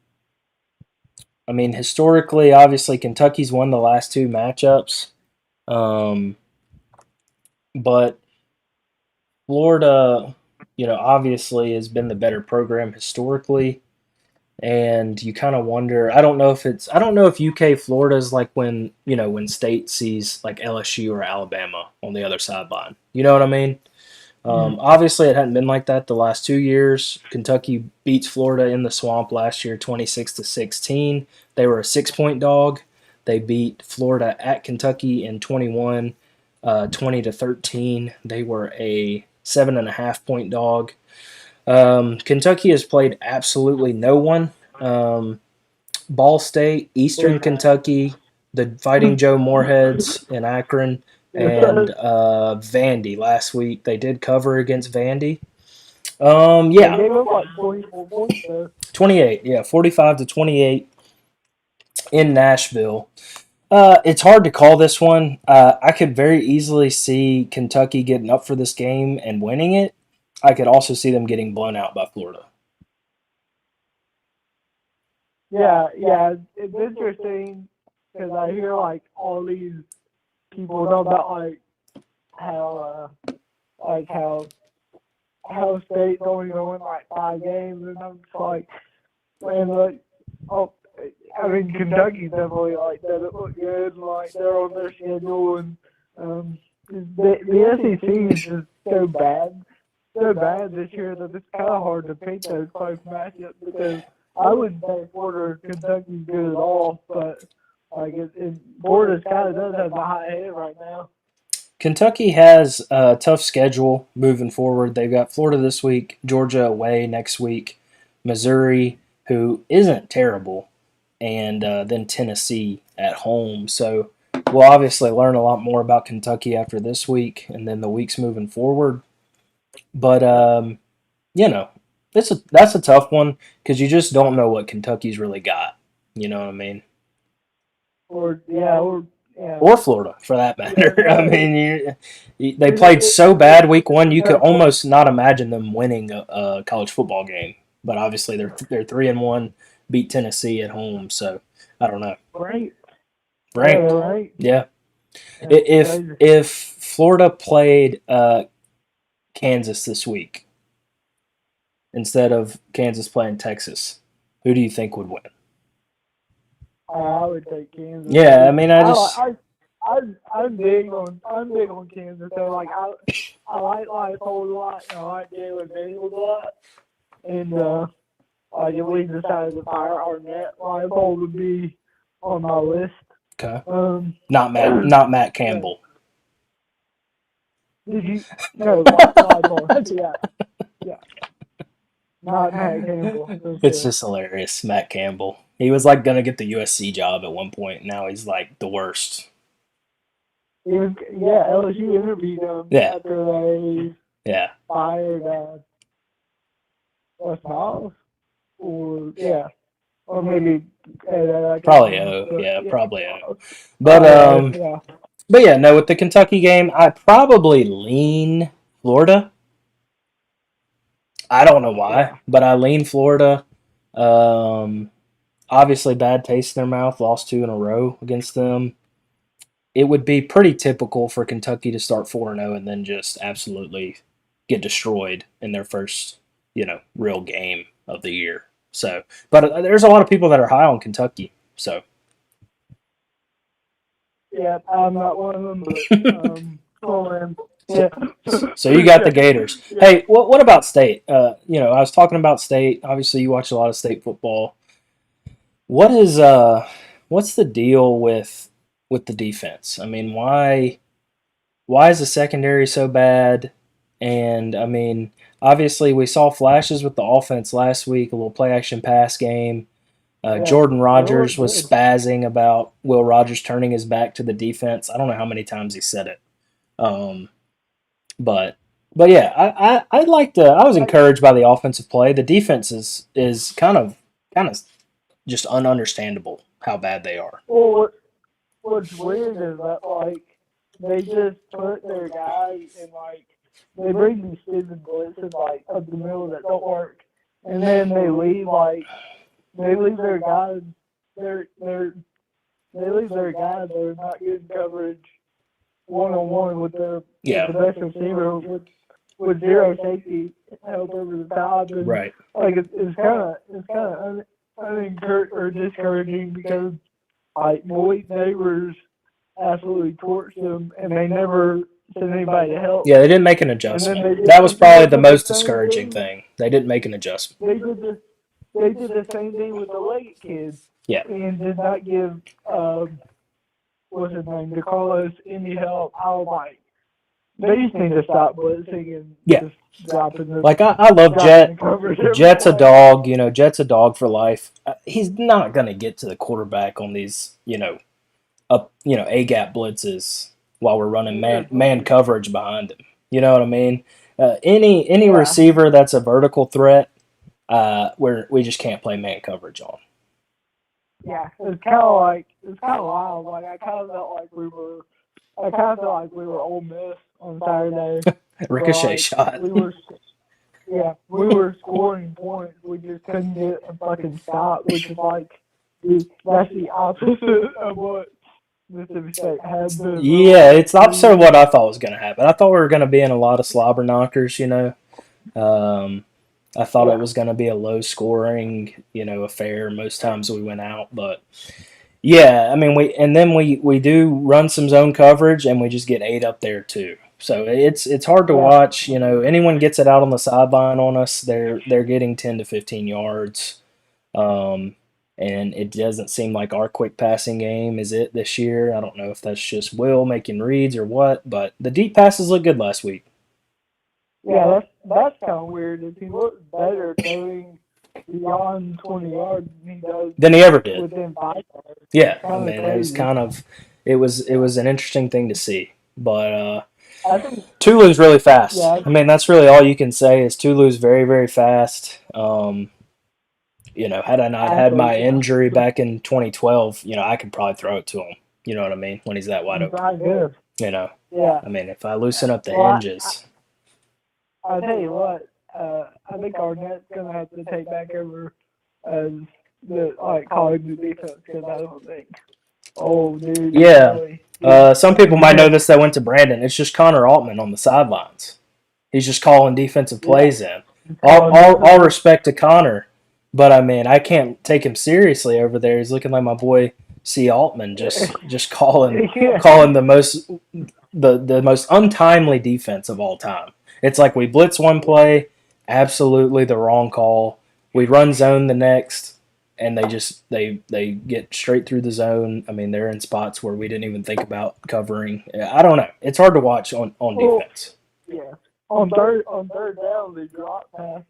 I mean, historically, obviously, Kentucky's won the last two matchups, um, but Florida, obviously has been the better program historically. And you kind of wonder. I don't know if UK Florida is like when State sees like LSU or Alabama on the other sideline. You know what I mean? mm, Obviously, it hadn't been like that the last 2 years. Kentucky beats Florida in the swamp last year, 26-16. They were a 6 point dog. They beat Florida at Kentucky in 21, 20-13. They were a 7.5 point dog. Kentucky has played absolutely no one. Um, Ball State, Eastern believe that. Kentucky, the Fighting Joe Moorheads in Akron, and Vandy last week. They did cover against Vandy. They Yeah, gave up like 24 points though. 28. Yeah, 45-28 in Nashville. It's hard to call this one. I could very easily see Kentucky getting up for this game and winning it. I could also see them getting blown out by Florida. Yeah, it's interesting because I hear like all these people talk about how how State's only going to win like 5 games, and I'm just like, man, like, oh, I mean, Kentucky's definitely like that. It look good, and, like they're on their schedule, and the SEC is just so bad this year that it's kind of hard to pick those close matchups because I wouldn't say Florida or Kentucky's good at all, but like Florida kind of does have a hot head right now. Kentucky has a tough schedule moving forward. They've got Florida this week, Georgia away next week, Missouri, who isn't terrible, and then Tennessee at home. So we'll obviously learn a lot more about Kentucky after this week and then the weeks moving forward. But Yeah. you know, that's a tough one because you just don't know what Kentucky's really got. You know what I mean? Or yeah, or yeah, Or Florida for that yeah. matter. I mean, they It, played it, so it, bad week one, you could exactly. almost not imagine them winning a college football game. But obviously, they're 3-1, beat Tennessee at home. So I don't know. Right. Yeah, Ranked, they're right. yeah. That's If crazy. if Florida played Kansas this week instead of Kansas playing Texas, who do you think would win? I would take Kansas. Yeah, I mean, I just I'm big on Kansas. So like I like Leipold a lot. And I like Jalen Daniels a lot. And like if we decided to fire Arnett, Leipold would be on my list. okay. Um, Not Matt yeah. Campbell. Did you? No, Leipold. Yeah, yeah. Not Matt Campbell. It's Okay. just hilarious, Matt Campbell. He was like gonna get the USC job at one point. Now he's like the worst. Yeah, LSU interviewed him Yeah, after they yeah, fired Les Miles, or yeah, or maybe I can't probably remember, O. but Yeah, yeah, probably O. Miles. But Oh yeah, yeah, but yeah, no. With the Kentucky game, I probably lean Florida. I don't know why, yeah, but I lean Florida. Um, Obviously, bad taste in their mouth. Lost two in a row against them. It would be pretty typical for Kentucky to start 4-0 and then just absolutely get destroyed in their first, real game of the year. So, but there's a lot of people that are high on Kentucky. So, yeah. I'm not one of them, but cool man. so, Yeah, so you got the yeah, Gators. yeah. Hey, what about State? I was talking about State. Obviously, you watch a lot of State football. What is what's the deal with the defense? I mean, why is the secondary so bad? And I mean, obviously, we saw flashes with the offense last week, a little play action pass game. Yeah, Jordan it Rogers looked was good. spazzing about Will Rogers turning his back to the defense. I don't know how many times he said it. Um, but yeah, I'd like to. I was Like, encouraged by the offensive play. The defense is kind of just ununderstandable how bad they are. well, what's weird is that like they just put their guys in like they bring these stupid blitzes like up the middle that don't work, and then they leave their guys they're they leave their guys that are not getting coverage one on one with Yeah, the best receiver with zero safety help over the top, and right. like it's kind of or discouraging because like Malik Neighbors absolutely torched them, and they never sent anybody to help. Yeah, they didn't make an And then adjustment. they did That was and then probably they the did the most same discouraging thing. thing. They didn't make an adjustment. They did the they did the same thing with the Leggett kid, Yeah, and did not give what's his name, DeCarlos any help. I was like, they just need to stop blitzing and yeah. just dropping Like I love the Jet. coverage every Jet's a play. dog. Jet's a dog for life. He's not gonna get to the quarterback on these A gap blitzes while we're running man coverage behind him. You know what I mean? Any Yeah, receiver that's a vertical threat, we just can't play man coverage on. yeah. It's kind of wild. Like I kind of felt like we were Ole Miss on Saturday, where Ricochet shot. we were scoring points. We just couldn't get a fucking stop, which is like that's the opposite of what Mississippi State had been for the Yeah, last it's the 3 opposite of years. what I thought was going to happen. I thought we were going to be in a lot of slobber knockers. Um, I thought it Yeah, was going to be a low scoring, affair most times we went out. But yeah, I mean, we do run some zone coverage and we just get ate up there too. So it's hard to yeah. watch. Anyone gets it out on the sideline on us, they're getting 10 to 15 yards. Um, and it doesn't seem like our quick passing game is it this year. I don't know if that's just Will making reads or what, but the deep passes look good last week. Yeah, that's kind of weird. If he looks better throwing beyond 20 yards than he does Than he ever did. within 5 yards, it's Yeah, I kind of mean it was crazy. kind of it was an interesting thing to see. But I think, Tulu's really fast. yeah, I mean that's really all you can say is Tulu's very very fast. Had I not had athlete, my yeah. injury back in 2012, I could probably throw it to him. You know what I mean? When he's that wide He's open. not good. You know, Yeah. I mean if I loosen up the Well, hinges, I tell you what, I think Arnett's gonna have to take back over as the calling the defense because I don't think. Oh, dude, yeah. really, he's Some people might know this that went to Brandon. It's just Connor Altman on the sidelines. He's just calling defensive yeah, plays in. he's All, calling all, all defense. respect to Connor, but I mean, I can't take him seriously over there. He's looking like my boy C. Altman, just calling Yeah, calling the most untimely defense of all time. It's like we blitz one play, absolutely the wrong call. We run zone the next, and they get straight through the zone. I mean, they're in spots where we didn't even think about covering. I don't know. It's hard to watch on well, defense. yeah. On third down, they drop past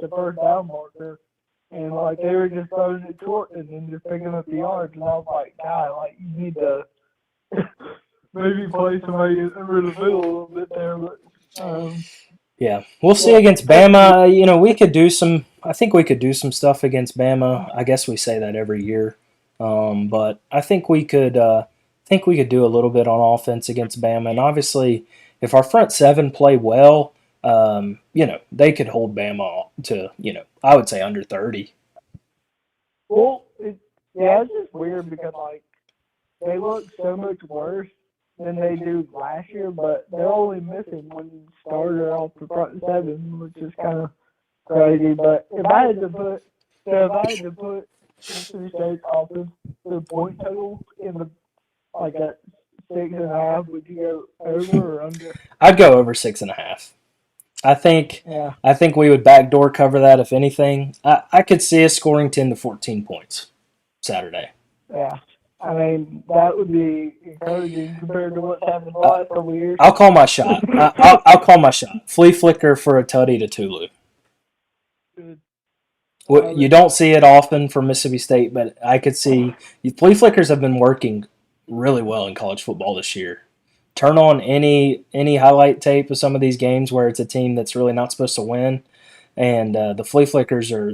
the first down marker, and like they were just throwing it short and then just picking up the yards, and I was like, God, like you need to maybe play somebody over the middle a little bit there, but Yeah, we'll see yeah, against Bama. We could do some. I think we could do some stuff against Bama. I guess we say that every year, but I think we could. Think we could do a little bit on offense against Bama, and obviously, if our front seven play well, they could hold Bama to I would say under 30. well, yeah, it's just weird because like they look so much worse than they do last year, but they're only missing one starter off the front seven, which is kind of crazy. But if I had to put Mississippi State's offense the point total in the like at 6.5, would you go over or under? I'd go over 6.5. I think Yeah, I think we would backdoor cover that if anything. I could see us scoring 10 to 14 points Saturday. yeah. I mean, that would be encouraging compared to what's happened the last couple of years. I'll call my shot. I'll call my shot. Flea flicker for a tutty to Tulu. Good. Love You it. don't see it often for Mississippi State, but I could see flea flickers have been working really well in college football this year. Turn on any highlight tape of some of these games where it's a team that's really not supposed to win, and the flea flickers are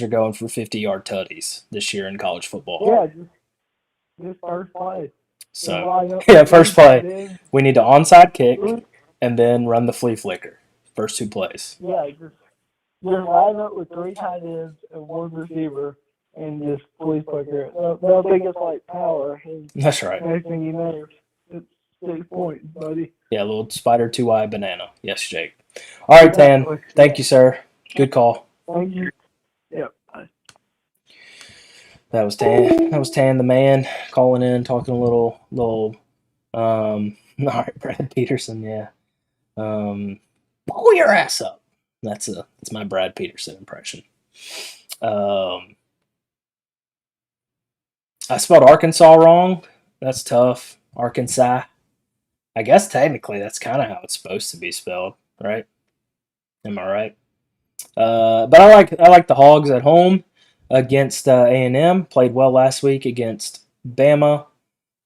going for 50-yard tutties this year in college football. Yeah, just first play. Just So line up yeah, with first three tight play ends. we need to onside kick Three, and then run the flea flicker. First two plays. yeah, just line up with three tight ends and one receiver, and just police flicker it. They'll think it's like power, and That's right. next thing you know, it's 6 points, buddy. Yeah, little spider two-eye banana. Yes, Jake. All right, Tan. Exactly. Thank you, sir. Good call. Thank you. Yep. That was Tan. That was Tan, the man, calling in, talking a little. All right, Brad Peterson. Yeah. Pull your ass up. That's my Brad Peterson impression. Um, I spelled Arkansas wrong. That's tough. Arkansas. I guess technically that's kind of how it's supposed to be spelled, right? Am I right? But I like the Hogs at home against A&M. Played well last week against Bama.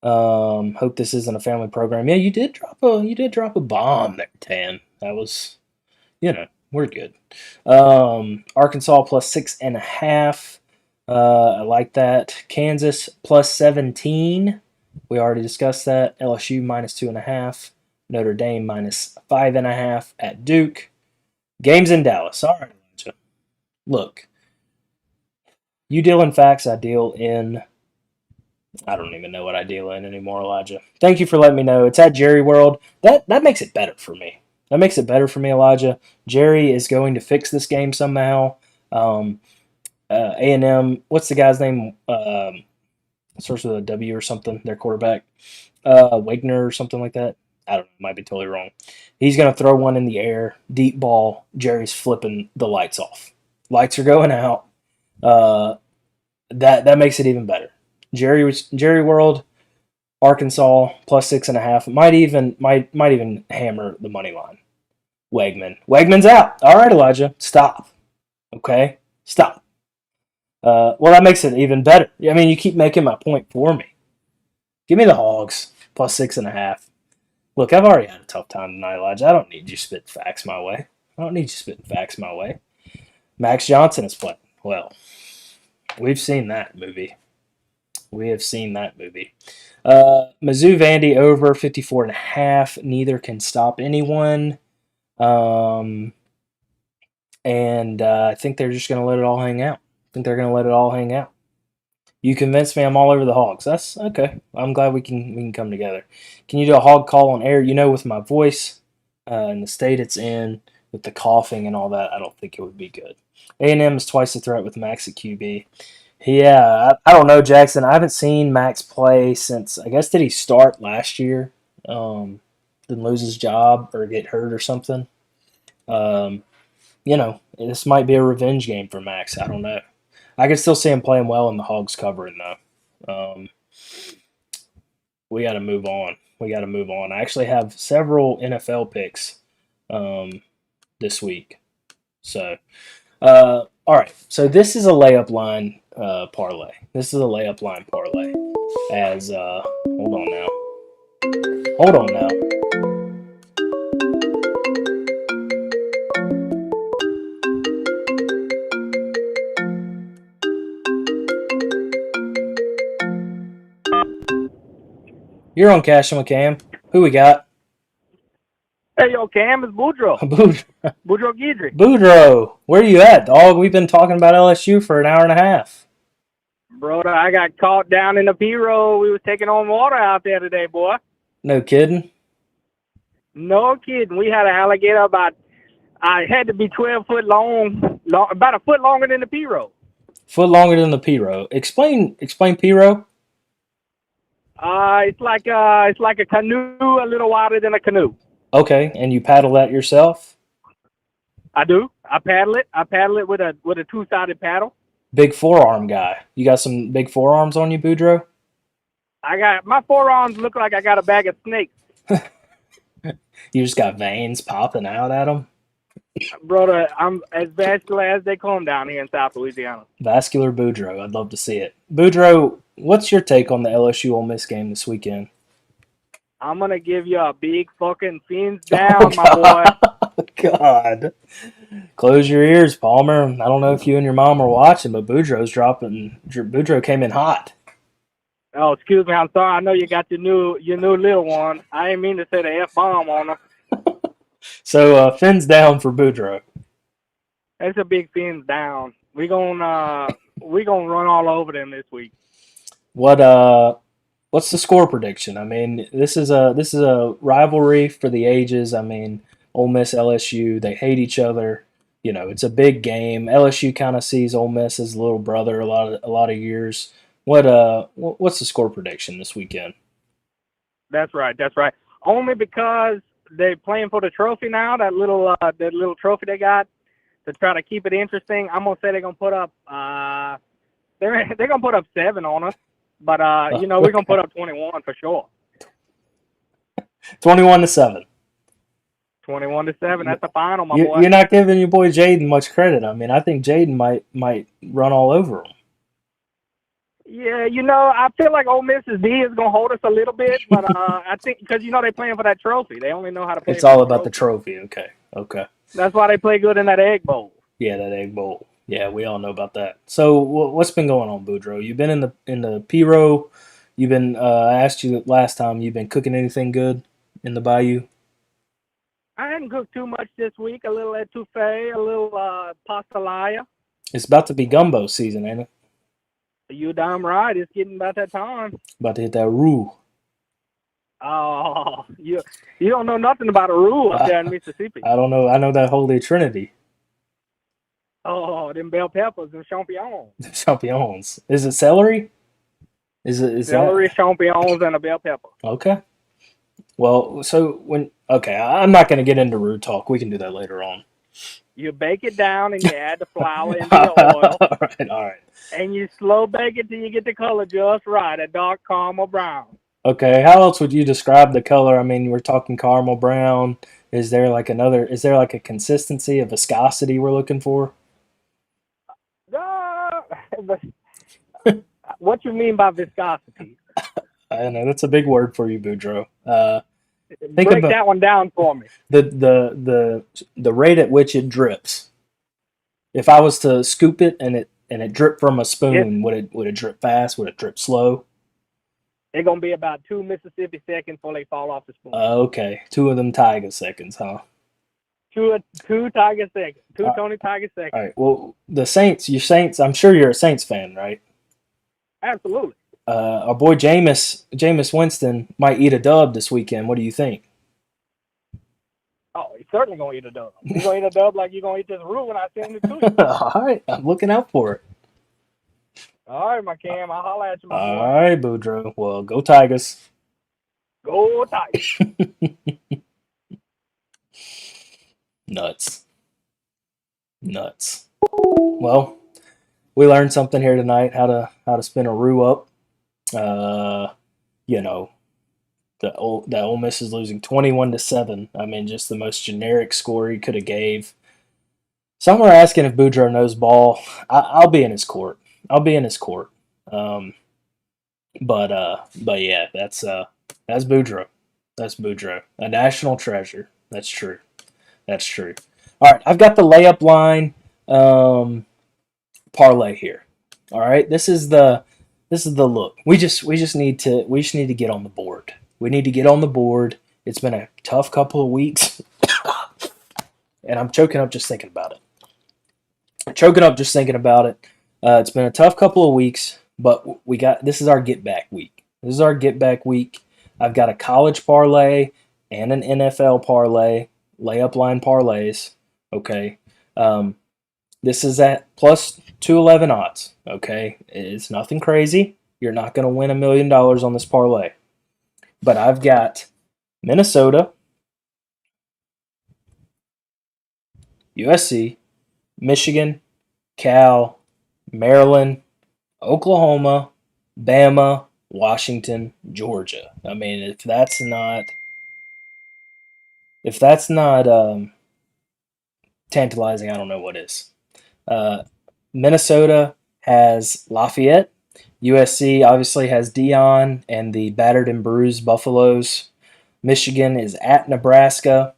Hope this isn't a family program. Yeah, you did drop a bomb there, Tan. That was we're good. Arkansas plus 6.5. I like that. Kansas plus 17. We already discussed that. LSU minus 2.5. Notre Dame minus 5.5 at Duke. Games in Dallas. All right, Elijah. Look, you deal in facts. I deal in. I don't even know what I deal in anymore, Elijah. Thank you for letting me know. It's at Jerry World. That makes it better for me. That makes it better for me, Elijah. Jerry is going to fix this game somehow. A&M. What's the guy's name? Starts with a W or something. Their quarterback, Wagner or something like that. I don't know. Might be totally wrong. He's going to throw one in the air, deep ball. Jerry's flipping the lights off. Lights are going out. Uh, that makes it even better. Jerry World, Arkansas plus 6.5. Might even hammer the money line. Wegman's out. All right, Elijah, stop. Okay, stop. Well, that makes it even better. I mean, you keep making my point for me. Give me the Hogs plus 6.5. Look, I've already had a tough time tonight, Elijah. I don't need you spitting facts my way. Max Johnson is playing well. We've seen that movie. We have seen that movie. Mizzou Vandy over 54.5. Neither can stop anyone. Um, and I think they're just going to let it all hang out. You convinced me I'm all over the Hogs. That's okay. I'm glad we can come together. Can you do a hog call on air? With my voice and the state it's in, with the coughing and all that, I don't think it would be good. A&M is twice the threat with Max at QB. Yeah, I don't know, Jackson. I haven't seen Max play since, I guess, did he start last year? Didn't lose his job or get hurt or something. Um, this might be a revenge game for Max. I don't know. I can still see him playing well in the Hogs covering, though. We got to move on. I actually have several NFL picks this week. So All right. So this is a layup line parlay. This is a layup line parlay. As hold on now. Hold on now. You're on Cashin with Cam. Who we got? Hey, yo, Cam, it's Boudreaux. Boudreaux Guidry. Boudreaux, where you at, dog? We've been talking about LSU for an hour and a half. Brother, I got caught down in the P-road. We was taking on water out there today, boy. No kidding. No kidding. We had an alligator about, I had to be 12 foot long, about a foot longer than the P-road. Foot longer than the P-row. Explain P-row. It's like a canoe, a little wider than a canoe. Okay, and you paddle that yourself? I do. I paddle it. I paddle it with a two-sided paddle. Big forearm guy. You got some big forearms on you, Boudreaux? I got my forearms look like I got a bag of snakes. You just got veins popping out at them? Brother, I'm as vascular as they come down here in South Louisiana. Vascular Boudreaux. I'd love to see it. Boudreaux, what's your take on the LSU Ole Miss game this weekend? I'm going to give you a big fucking fins down, my boy. God. Close your ears, Palmer. I don't know if you and your mom are watching, but Boudreaux came in hot. Oh, excuse me. I'm sorry. I know you got your new little one. I didn't mean to say the F-bomb on her. So, fins down for Boudreaux. That's a big fins down. We're gonna run all over them this week. What's the score prediction? I mean, this is a rivalry for the ages. I mean, Ole Miss LSU, they hate each other. You know, it's a big game. LSU kind of sees Ole Miss as little brother a lot of years. What's the score prediction this weekend? That's right. Only because they're playing for the trophy now. That little trophy they got to try to keep it interesting. I'm gonna say they're gonna put up they're gonna put up 7 on us, but we're gonna put up 21 for sure. 21-7. 21-7. That's the final, my boy. You're not giving your boy Jaden much credit. I mean, I think Jaden might run all over him. Yeah, I feel like Ole Miss's D is gonna hold us a little bit, but I think because they're playing for that trophy, they only know how to play. It's all about the trophy. Okay. That's why they play good in that Egg Bowl. Yeah, that Egg Bowl. Yeah, we all know about that. So, what's been going on, Boudreaux? You've been in the P-row. You've been I asked you last time. You've been cooking anything good in the bayou? I hadn't cooked too much this week. A little etouffee, a little pastelaya. It's about to be gumbo season, ain't it? You damn right. It's getting about that time. About to hit that roux. Oh, you don't know nothing about a roux up there in Mississippi. I don't know. I know that Holy Trinity. Oh, them bell peppers and champignons. Champignons. Is it celery? Is celery, champignons, and a bell pepper? Okay. Well, I'm not going to get into roux talk. We can do that later on. You bake it down and you add the flour into the oil. All right. And you slow bake it till you get the color just right, a dark caramel brown. Okay, how else would you describe the color? I mean, we're talking caramel brown. Is there like a consistency, a viscosity we're looking for? What you mean by viscosity? I know that's a big word for you, Boudreaux. Break that one down for me. The rate at which it drips. If I was to scoop it and it dripped from a spoon, would it drip fast? Would it drip slow? They're gonna be about 2 Mississippi seconds before they fall off the spoon. Okay, 2 of them Tiger seconds, huh? Two Tiger seconds. Two Tony Tiger seconds. All right. Well, the Saints. I'm sure you're a Saints fan, right? Absolutely. Our boy Jameis Winston might eat a dub this weekend. What do you think? Oh, he's certainly gonna eat a dub. He's gonna eat a dub like you're gonna eat this roux when I send it to you. All right, I'm looking out for it. All right, my Cam. I'll holler at you, my boy. All right, Boudreaux. Well, go Tigers. Go Tigers. Nuts. Well, we learned something here tonight. How to spin a roux up. The Ole Miss is losing 21-7. I mean, just the most generic score he could have gave. Some are asking if Boudreaux knows ball. I'll be in his court. I'll be in his court. Um, but yeah, that's Boudreaux. That's Boudreaux, a national treasure. That's true. That's true. All right, I've got the layup line parlay here. All right, this is the look. We just need to get on the board. We need to get on the board. It's been a tough couple of weeks, and I'm choking up just thinking about it. Choking up just thinking about it. It's been a tough couple of weeks, but we got this is our get back week. This is our get back week. I've got a college parlay and an NFL parlay, layup line parlays. Okay. Um, this is at plus 211 odds. Okay. It's nothing crazy. You're not going to win $1 million on this parlay. But I've got Minnesota, USC, Michigan, Cal, Maryland, Oklahoma, Bama, Washington, Georgia. I mean, if that's not tantalizing, I don't know what is. Uh, Minnesota has Lafayette. USC obviously has Dion and the battered and bruised Buffaloes. Michigan is at Nebraska.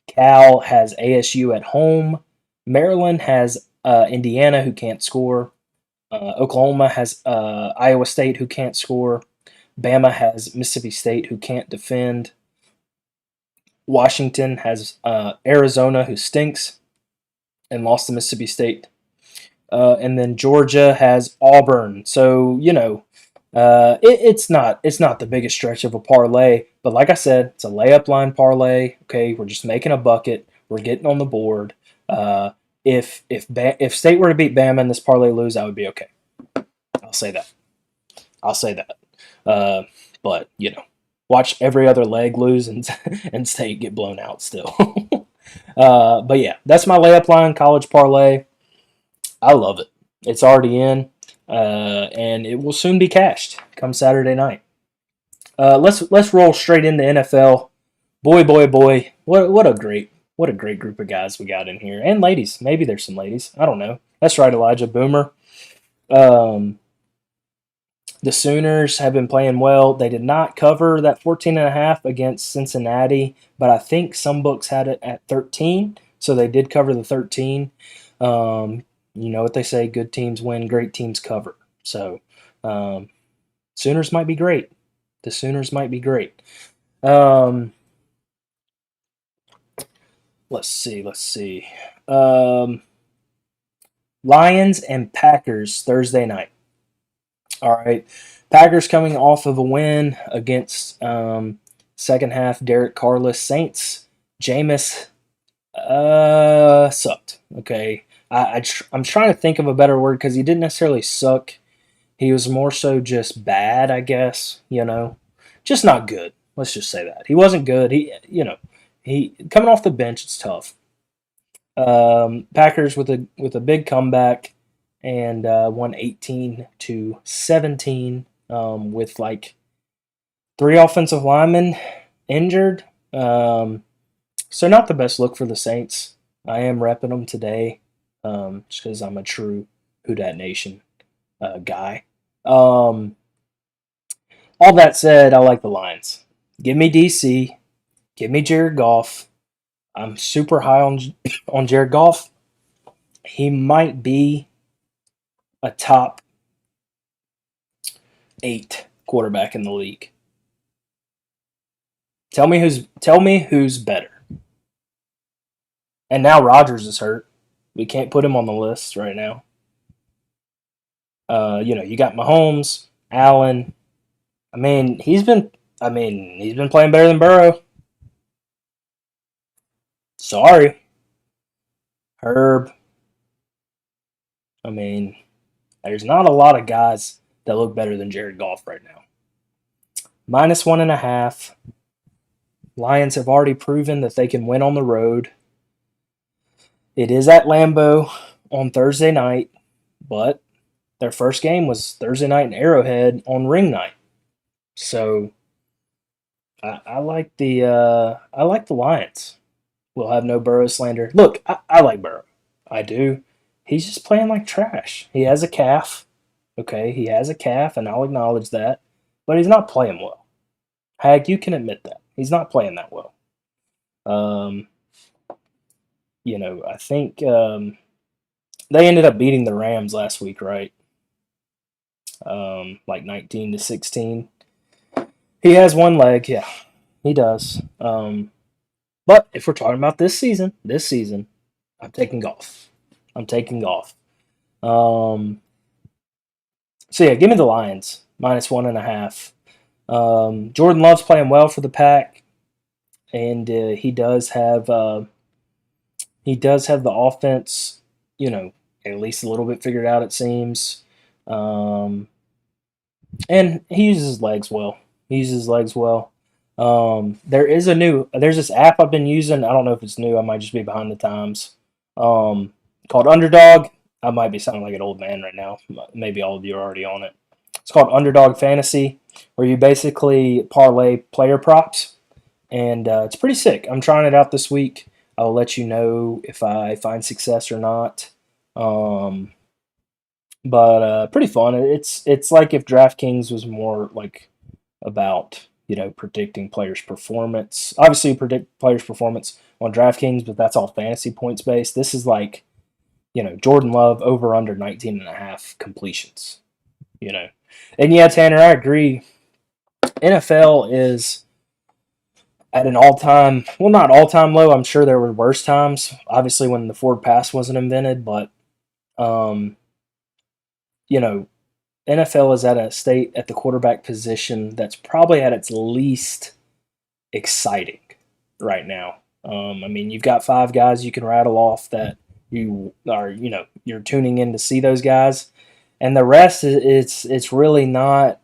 Cal has ASU at home. Maryland has Indiana, who can't score. Oklahoma has Iowa State, who can't score. Bama has Mississippi State, who can't defend. Washington has Arizona, who stinks and lost to Mississippi State. And then Georgia has Auburn. So it's not the biggest stretch of a parlay, but like I said, it's a layup line parlay. Okay, we're just making a bucket. We're getting on the board. If State were to beat Bama and this parlay lose, I would be okay. I'll say that. I'll say that. But watch every other leg lose and and State get blown out still. But yeah, that's my layup line college parlay. I love it. It's already in, and it will soon be cashed come Saturday night. Let's roll straight into NFL. Boy, boy, boy! What a great group of guys we got in here, and ladies. Maybe there's some ladies. I don't know. That's right, Elijah Boomer. Um, the Sooners have been playing well. They did not cover that 14.5 against Cincinnati, but I think some books had it at 13, so they did cover the 13. You know what they say: good teams win, great teams cover. So, um, Sooners might be great. The Sooners might be great. Um, let's see. Let's see. Um, Lions and Packers Thursday night. All right. Packers coming off of a win against second half Derek Carrless Saints. Jameis sucked. Okay. I'm trying to think of a better word because he didn't necessarily suck. He was more so just bad, I guess. Just not good. Let's just say that he wasn't good. He coming off the bench. It's tough. Packers with a big comeback and won 18-17 with like three offensive linemen injured. So not the best look for the Saints. I am repping them today just because I'm a true Who Dat Nation guy. All that said, I like the Lions. Give me DC. Give me Jared Goff. I'm super high on Jared Goff. He might be a top 8 quarterback in the league. Tell me who's better. And now Rodgers is hurt. We can't put him on the list right now. You got Mahomes, Allen. He's been playing better than Burrow. Sorry, Herb. I mean, there's not a lot of guys that look better than Jared Goff right now. -1.5. Lions have already proven that they can win on the road. It is at Lambeau on Thursday night, but their first game was Thursday night in Arrowhead on ring night. So I like the Lions. We'll have no Burrow slander. Look, I like Burrow. I do. He's just playing like trash. He has a calf. Okay, he has a calf, and I'll acknowledge that. But he's not playing well. Hag, you can admit that. He's not playing that well. Um, I think they ended up beating the Rams last week, right? Like 19-16. He has one leg, yeah, he does. But if we're talking about this season, I'm taking golf. I'm taking golf. Um, so yeah, give me the Lions -1.5. Jordan Love's playing well for the Pack, and he does have the offense, you know, at least a little bit figured out. It seems, um, and he uses his legs well. He uses his legs well. There's this app I've been using. I don't know if it's new. I might just be behind the times. Called Underdog. I might be sounding like an old man right now. Maybe all of you are already on it. It's called Underdog Fantasy, where you basically parlay player props, and it's pretty sick. I'm trying it out this week. I'll let you know if I find success or not. Um, but pretty fun. It's like if DraftKings was more like about predicting players' performance. Obviously, you predict players' performance on DraftKings, but that's all fantasy points based. This is like Jordan Love over under 19.5 completions. And yeah, Tanner, I agree. NFL is at an all-time, well, not all-time low. I'm sure there were worse times. Obviously, when the forward pass wasn't invented, but um, you know, NFL is at a state at the quarterback position that's probably at its least exciting right now. I mean, you've got five guys you can rattle off that you're tuning in to see those guys, and the rest it's really not.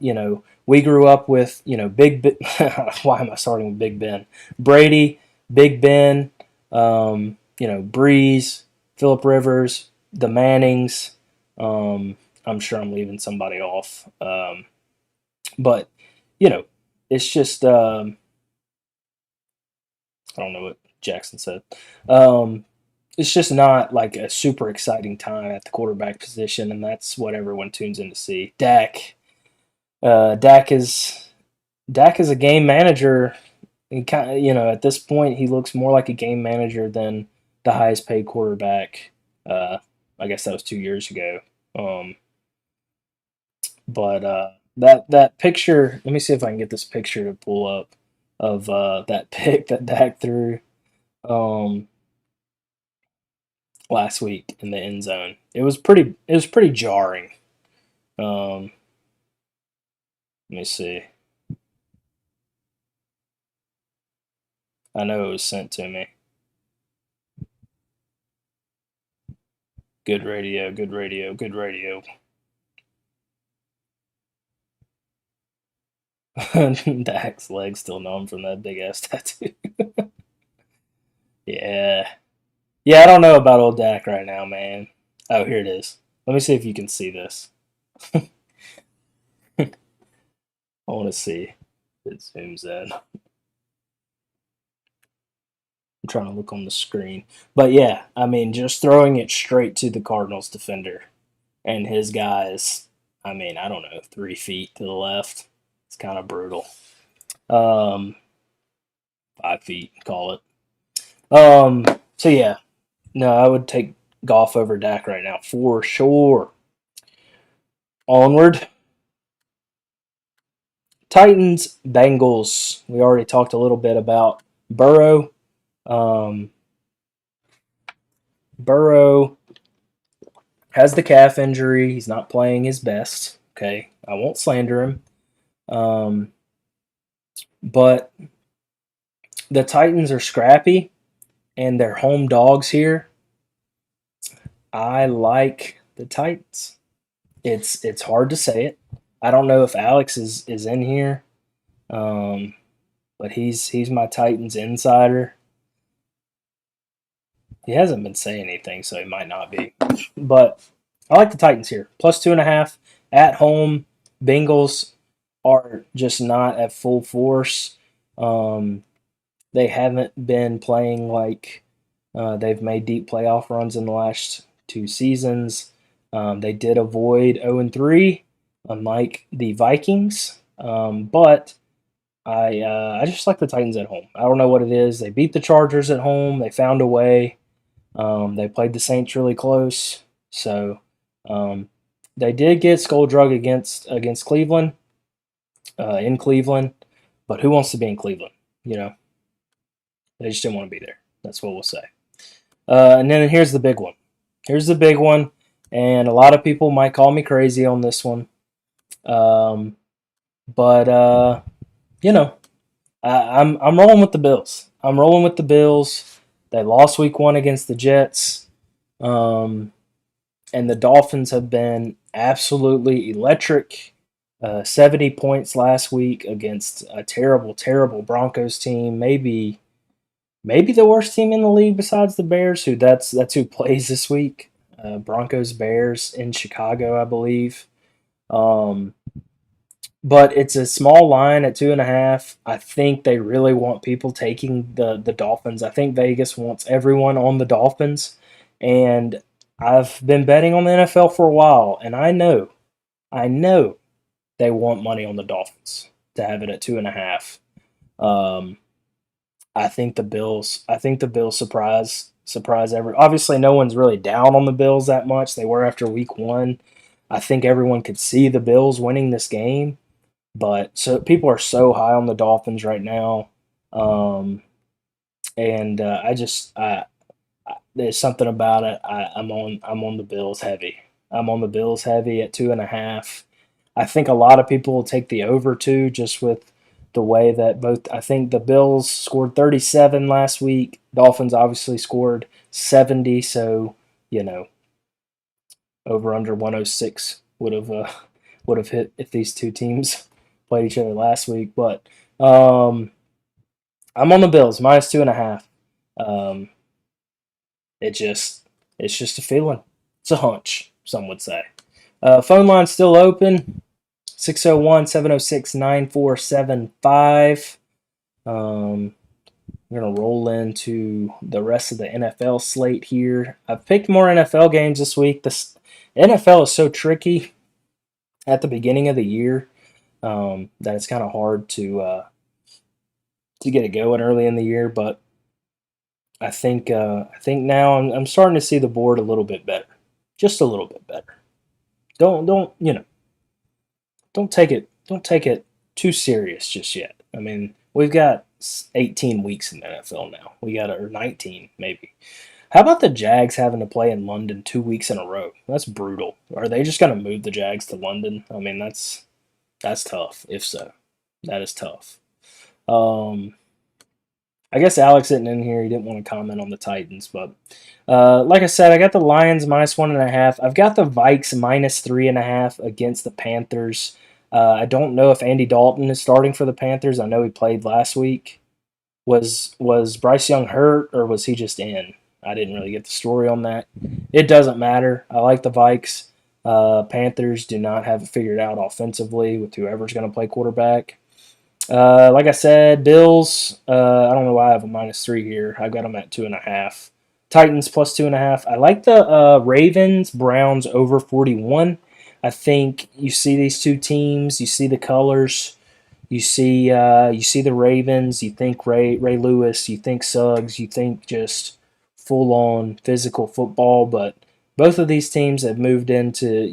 We grew up with Big Ben. Why am I starting with Big Ben? Brady, Big Ben, Breeze, Philip Rivers, the Mannings. I'm sure I'm leaving somebody off, but you know, it's just I don't know what Jackson said. Um, it's just not like a super exciting time at the quarterback position, and that's what everyone tunes in to see. Uh, Dak is Dak is a game manager. He kind of, at this point, he looks more like a game manager than the highest paid quarterback. Uh, I guess that was 2 years ago. Um, but that picture, let me see if I can get this picture to pull up of that pick that Dak threw um, last week in the end zone. It was pretty jarring. Um, Let me see. I know it was sent to me. Good radio, good radio, good radio. Dak's leg still numb from that big ass tattoo. Yeah. Yeah, I don't know about old Dak right now, man. Oh, here it is. Let me see if you can see this. I want to see if it zooms in. I'm trying to look on the screen. But yeah, I mean, just throwing it straight to the Cardinals defender. And his guys, I mean, I don't know, 3 feet to the left. It's kind of brutal. Um, 5 feet, call it. So yeah, no, I would take golf over Dak right now for sure. Onward. Titans, Bengals. We already talked a little bit about Burrow. Um, Burrow has the calf injury. He's not playing his best. Okay, I won't slander him. Um, but the Titans are scrappy and they're home dogs here. I like the Titans. It's hard to say it. I don't know if Alex is in here, um, but he's my Titans insider. He hasn't been saying anything, so he might not be. But I like the Titans here. +2.5 at home. Bengals are just not at full force. They haven't been playing like They've made deep playoff runs in the last 2 seasons. They did avoid 0-3, unlike the Vikings. But I just like the Titans at home. I don't know what it is. They beat the Chargers at home. They found a way. They played the Saints really close. So um, they did get skull drug against Cleveland in Cleveland. But who wants to be in Cleveland? You know, they just didn't want to be there. That's what we'll say. And then here's the big one. Here's the big one, and a lot of people might call me crazy on this one. Um, but you know, I'm rolling with the Bills. I'm rolling with the Bills. They lost week 1 against the Jets, and the Dolphins have been absolutely electric. 70 points last week against a terrible, terrible Broncos team. Maybe the worst team in the league besides the Bears. That's who plays this week. Broncos Bears in Chicago, I believe. Um, but it's a small line at 2.5. I think they really want people taking the Dolphins. I think Vegas wants everyone on the Dolphins, and I've been betting on the NFL for a while, and I know they want money on the Dolphins to have it at 2.5. Um, I think the Bills. I think the Bills surprise every. Obviously, no one's really down on the Bills that much. They were after week 1. I think everyone could see the Bills winning this game, but so people are so high on the Dolphins right now, and there's something about it. I'm on the Bills heavy. I'm on the Bills heavy at 2.5. I think a lot of people will take the over too, just with the way that both. I think the Bills scored 37 last week. Dolphins obviously scored 70. So you know, over under 106 would have hit if these two teams played each other last week. But um, I'm on the Bills -2.5. Um, it just it's just a feeling. It's a hunch, some would say. Phone line's still open. 601-706-9475. We're going to roll into the rest of the NFL slate here. I've picked more NFL games this week. The NFL is so tricky at the beginning of the year that it's kind of hard to get it going early in the year. But I think now I'm starting to see the board a little bit better, just a little bit better. Don't take it too serious just yet. I mean, we've got 18 weeks in the NFL now. We got or 19 maybe. How about the Jags having to play in London 2 weeks in a row? That's brutal. Are they just going to move the Jags to London? I mean, that's tough. If so, that is tough. Um, I guess Alex isn't in here. He didn't want to comment on the Titans, but like I said, I got the Lions -1.5. I've got the Vikes -3.5 against the Panthers. I don't know if Andy Dalton is starting for the Panthers. I know he played last week. Was Bryce Young hurt or was he just in? I didn't really get the story on that. It doesn't matter. I like the Vikes. Panthers do not have it figured out offensively with whoever's going to play quarterback. Like I said, Bills. I don't know why I have a -3 here. I've got them at 2.5. Titans +2.5. I like the Ravens Browns over 41. I think you see these two teams. You see the colors. You see the Ravens. You think Ray Lewis. You think Suggs. You think just full on physical football. But both of these teams have moved into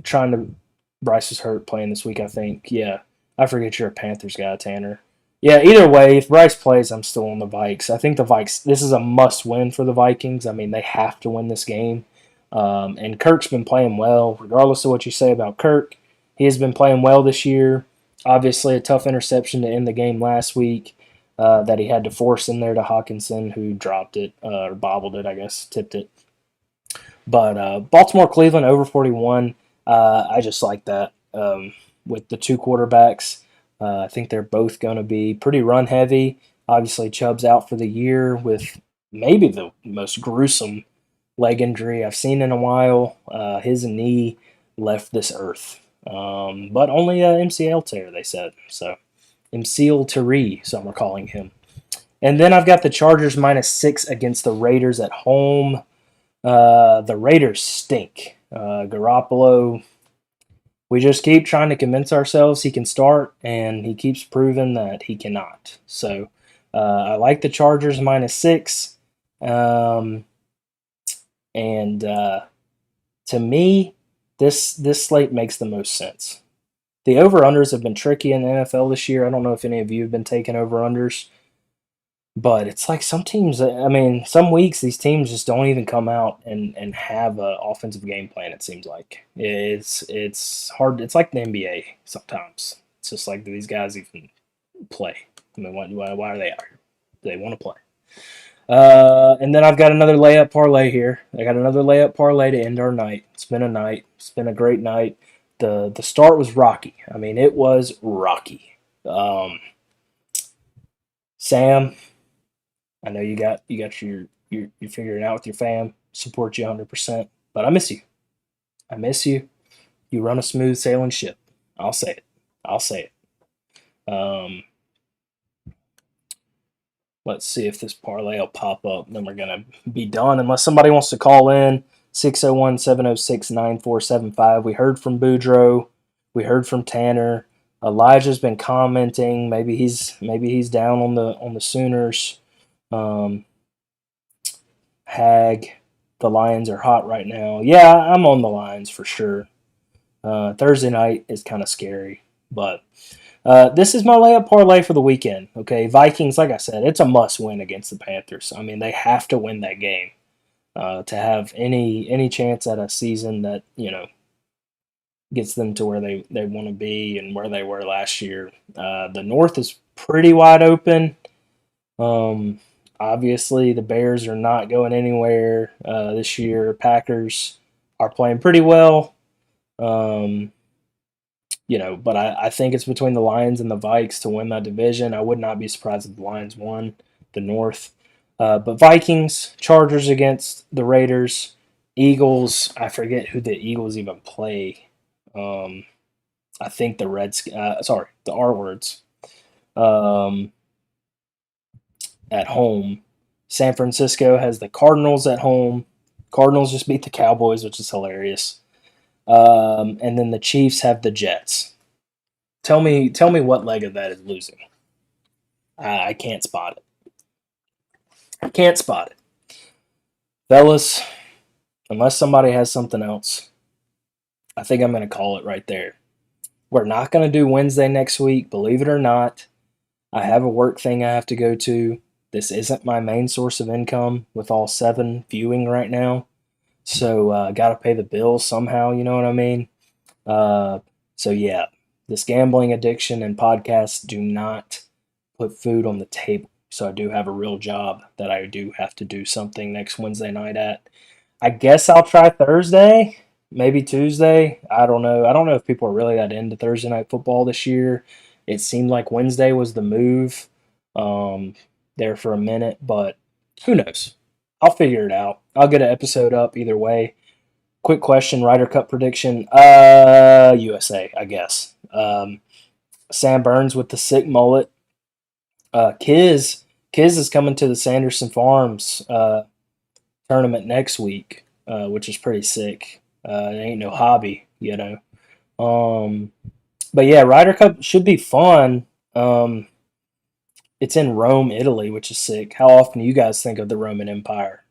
trying to. Bryce is hurt playing this week, I think. Yeah, I forget you're a Panthers guy, Tanner. Yeah, either way, if Bryce plays, I'm still on the Vikes. I think the Vikes. This is a must-win for the Vikings. I mean, they have to win this game. And Kirk's been playing well, regardless of what you say about Kirk. He has been playing well this year. Obviously, a tough interception to end the game last week that he had to force in there to Hawkinson, who dropped it or bobbled it, I guess, tipped it. But Baltimore Cleveland over 41. I just like that with the two quarterbacks. I think they're both going to be pretty run heavy. Obviously, Chubb's out for the year with maybe the most gruesome leg injury I've seen in a while. His knee left this earth, but only a MCL tear, they said. So MCL tear, some are calling him. And then I've got the Chargers -6 against the Raiders at home. The Raiders stink. Garoppolo, we just keep trying to convince ourselves he can start, and he keeps proving that he cannot. So I like the Chargers -6. Um, and to me, this slate makes the most sense. The over-unders have been tricky in the NFL this year. I don't know if any of you have been taking over-unders. But it's like some teams, I mean, some weeks these teams just don't even come out and have an offensive game plan, it seems like. It's hard. It's like the NBA sometimes. It's just like, do these guys even play? I mean, why are they out here? They want to play. And then I've got another layup parlay here. I got another layup parlay to end our night. It's been a night. It's been a great night. The start was rocky. I mean, it was rocky. Sam, I know you got you're figuring it out with your fam. Support you 100%. But I miss you. I miss you. You run a smooth sailing ship. I'll say it. I'll say it. Let's see if this parlay will pop up. Then we're gonna be done unless somebody wants to call in. 601-706-9475. We heard from Boudreaux. We heard from Tanner. Elijah's been commenting. Maybe he's down on the Sooners. Um, Hag, the Lions are hot right now. Yeah, I'm on the Lions for sure. Thursday night is kind of scary, but this is my layup parlay for the weekend. Okay, Vikings, like I said, it's a must win against the Panthers. I mean, they have to win that game to have any chance at a season that gets them to where they want to be and where they were last year. The North is pretty wide open. Um, Obviously, the Bears are not going anywhere this year. Packers are playing pretty well. Um, but I think it's between the Lions and the Vikes to win that division. I would not be surprised if the Lions won the North. But Vikings, Chargers against the Raiders, Eagles. I forget who the Eagles even play. I think the the R words. Um, at home. San Francisco has the Cardinals at home. Cardinals just beat the Cowboys, which is hilarious. And then the Chiefs have the Jets. Tell me what leg of that is losing. I can't spot it. I can't spot it, fellas. Unless somebody has something else, I think I'm going to call it right there. We're not going to do Wednesday next week, believe it or not. I have a work thing I have to go to. This isn't my main source of income with all 7 viewing right now. So got to pay the bills somehow, you know what I mean? Uh, so yeah, this gambling addiction and podcasts do not put food on the table. So I do have a real job that I do have to do something next Wednesday night at. I guess I'll try Thursday, maybe Tuesday. I don't know. I don't know if people are really that into Thursday night football this year. It seemed like Wednesday was the move um, there for a minute, but who knows? I'll figure it out. I'll get an episode up either way. Quick question, Ryder Cup prediction. USA, I guess. Sam Burns with the sick mullet. Kiz is coming to the Sanderson Farms tournament next week, which is pretty sick. It ain't no hobby, you know. Um, but yeah, Ryder Cup should be fun. It's in Rome, Italy, which is sick. How often do you guys think of the Roman Empire?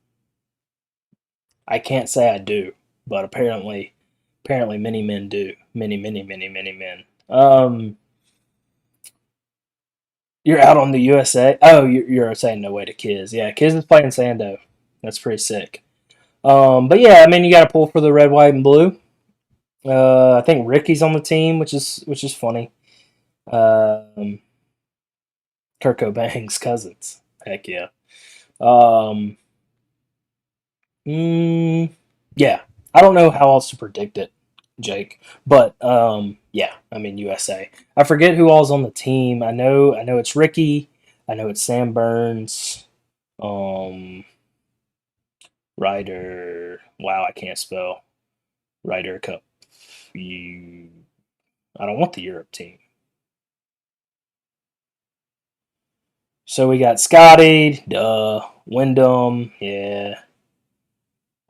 I can't say I do, but apparently many men do. Many men. You're out on the USA. Oh, you're saying no way to Kiz. Yeah, Kiz is playing Sando. That's pretty sick. But yeah, I mean, you got to pull for the red, white, and blue. I think Ricky's on the team, which is funny. Um, Kurt Cobain's cousins. Heck yeah. Um, mm, yeah. I don't know how else to predict it, Jake. But yeah. I mean USA. I forget who all's on the team. I know it's Ricky. I know it's Sam Burns. Um, Ryder. Wow, I can't spell. Ryder Cup. You. I don't want the Europe team. So we got Scotty, duh, Wyndham, yeah,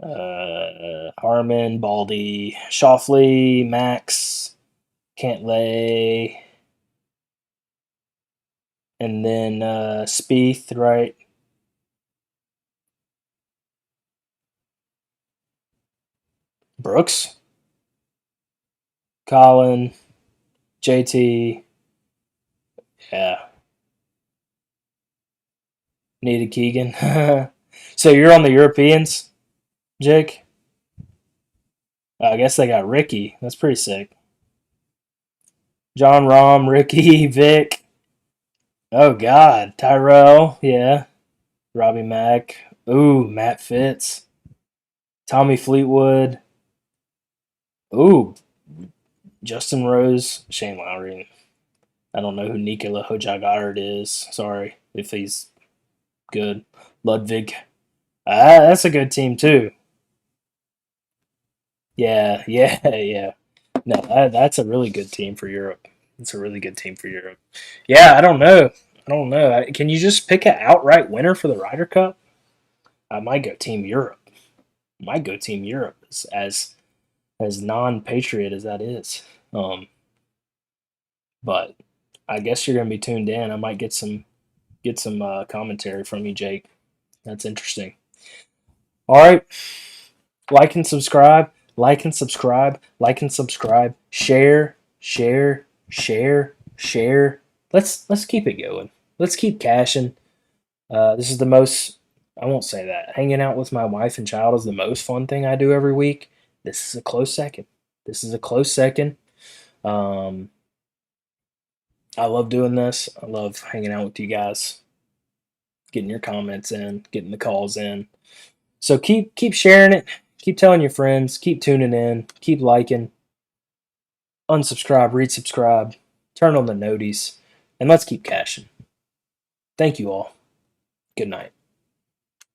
Harmon, Baldy, Shoffley, Max, Cantlay, and then Spieth, right? Brooks, Colin, JT, yeah, Nita Keegan. So you're on the Europeans, Jake? I guess they got Ricky. That's pretty sick. John Rahm, Ricky, Vic. Oh God, Tyrell, yeah. Robbie Mack. Ooh, Matt Fitz. Tommy Fleetwood. Ooh, Justin Rose. Shane Lowry. I don't know who Nikola Hojagaard is. Sorry if he's good. Ludwig. That's a good team too. Yeah, yeah, yeah. No, that's a really good team for Europe. It's a really good team for Europe. Yeah, I don't know. I don't know. Can you just pick an outright winner for the Ryder Cup? I might go Team Europe. I might go Team Europe as non-patriot as that is. But I guess you're gonna be tuned in. I might get some commentary from you, Jake. That's interesting. All right, like and subscribe. Like and subscribe. Like and subscribe. Share. Share. Share. Share. Let's keep it going. Let's keep cashing. This is the most. I won't say that. Hanging out with my wife and child is the most fun thing I do every week. This is a close second. This is a close second. Um, I love doing this. I love hanging out with you guys, getting your comments in, getting the calls in. So keep sharing it, keep telling your friends, keep tuning in, keep liking, unsubscribe, resubscribe, turn on the noties, and let's keep cashing. Thank you all. Good night.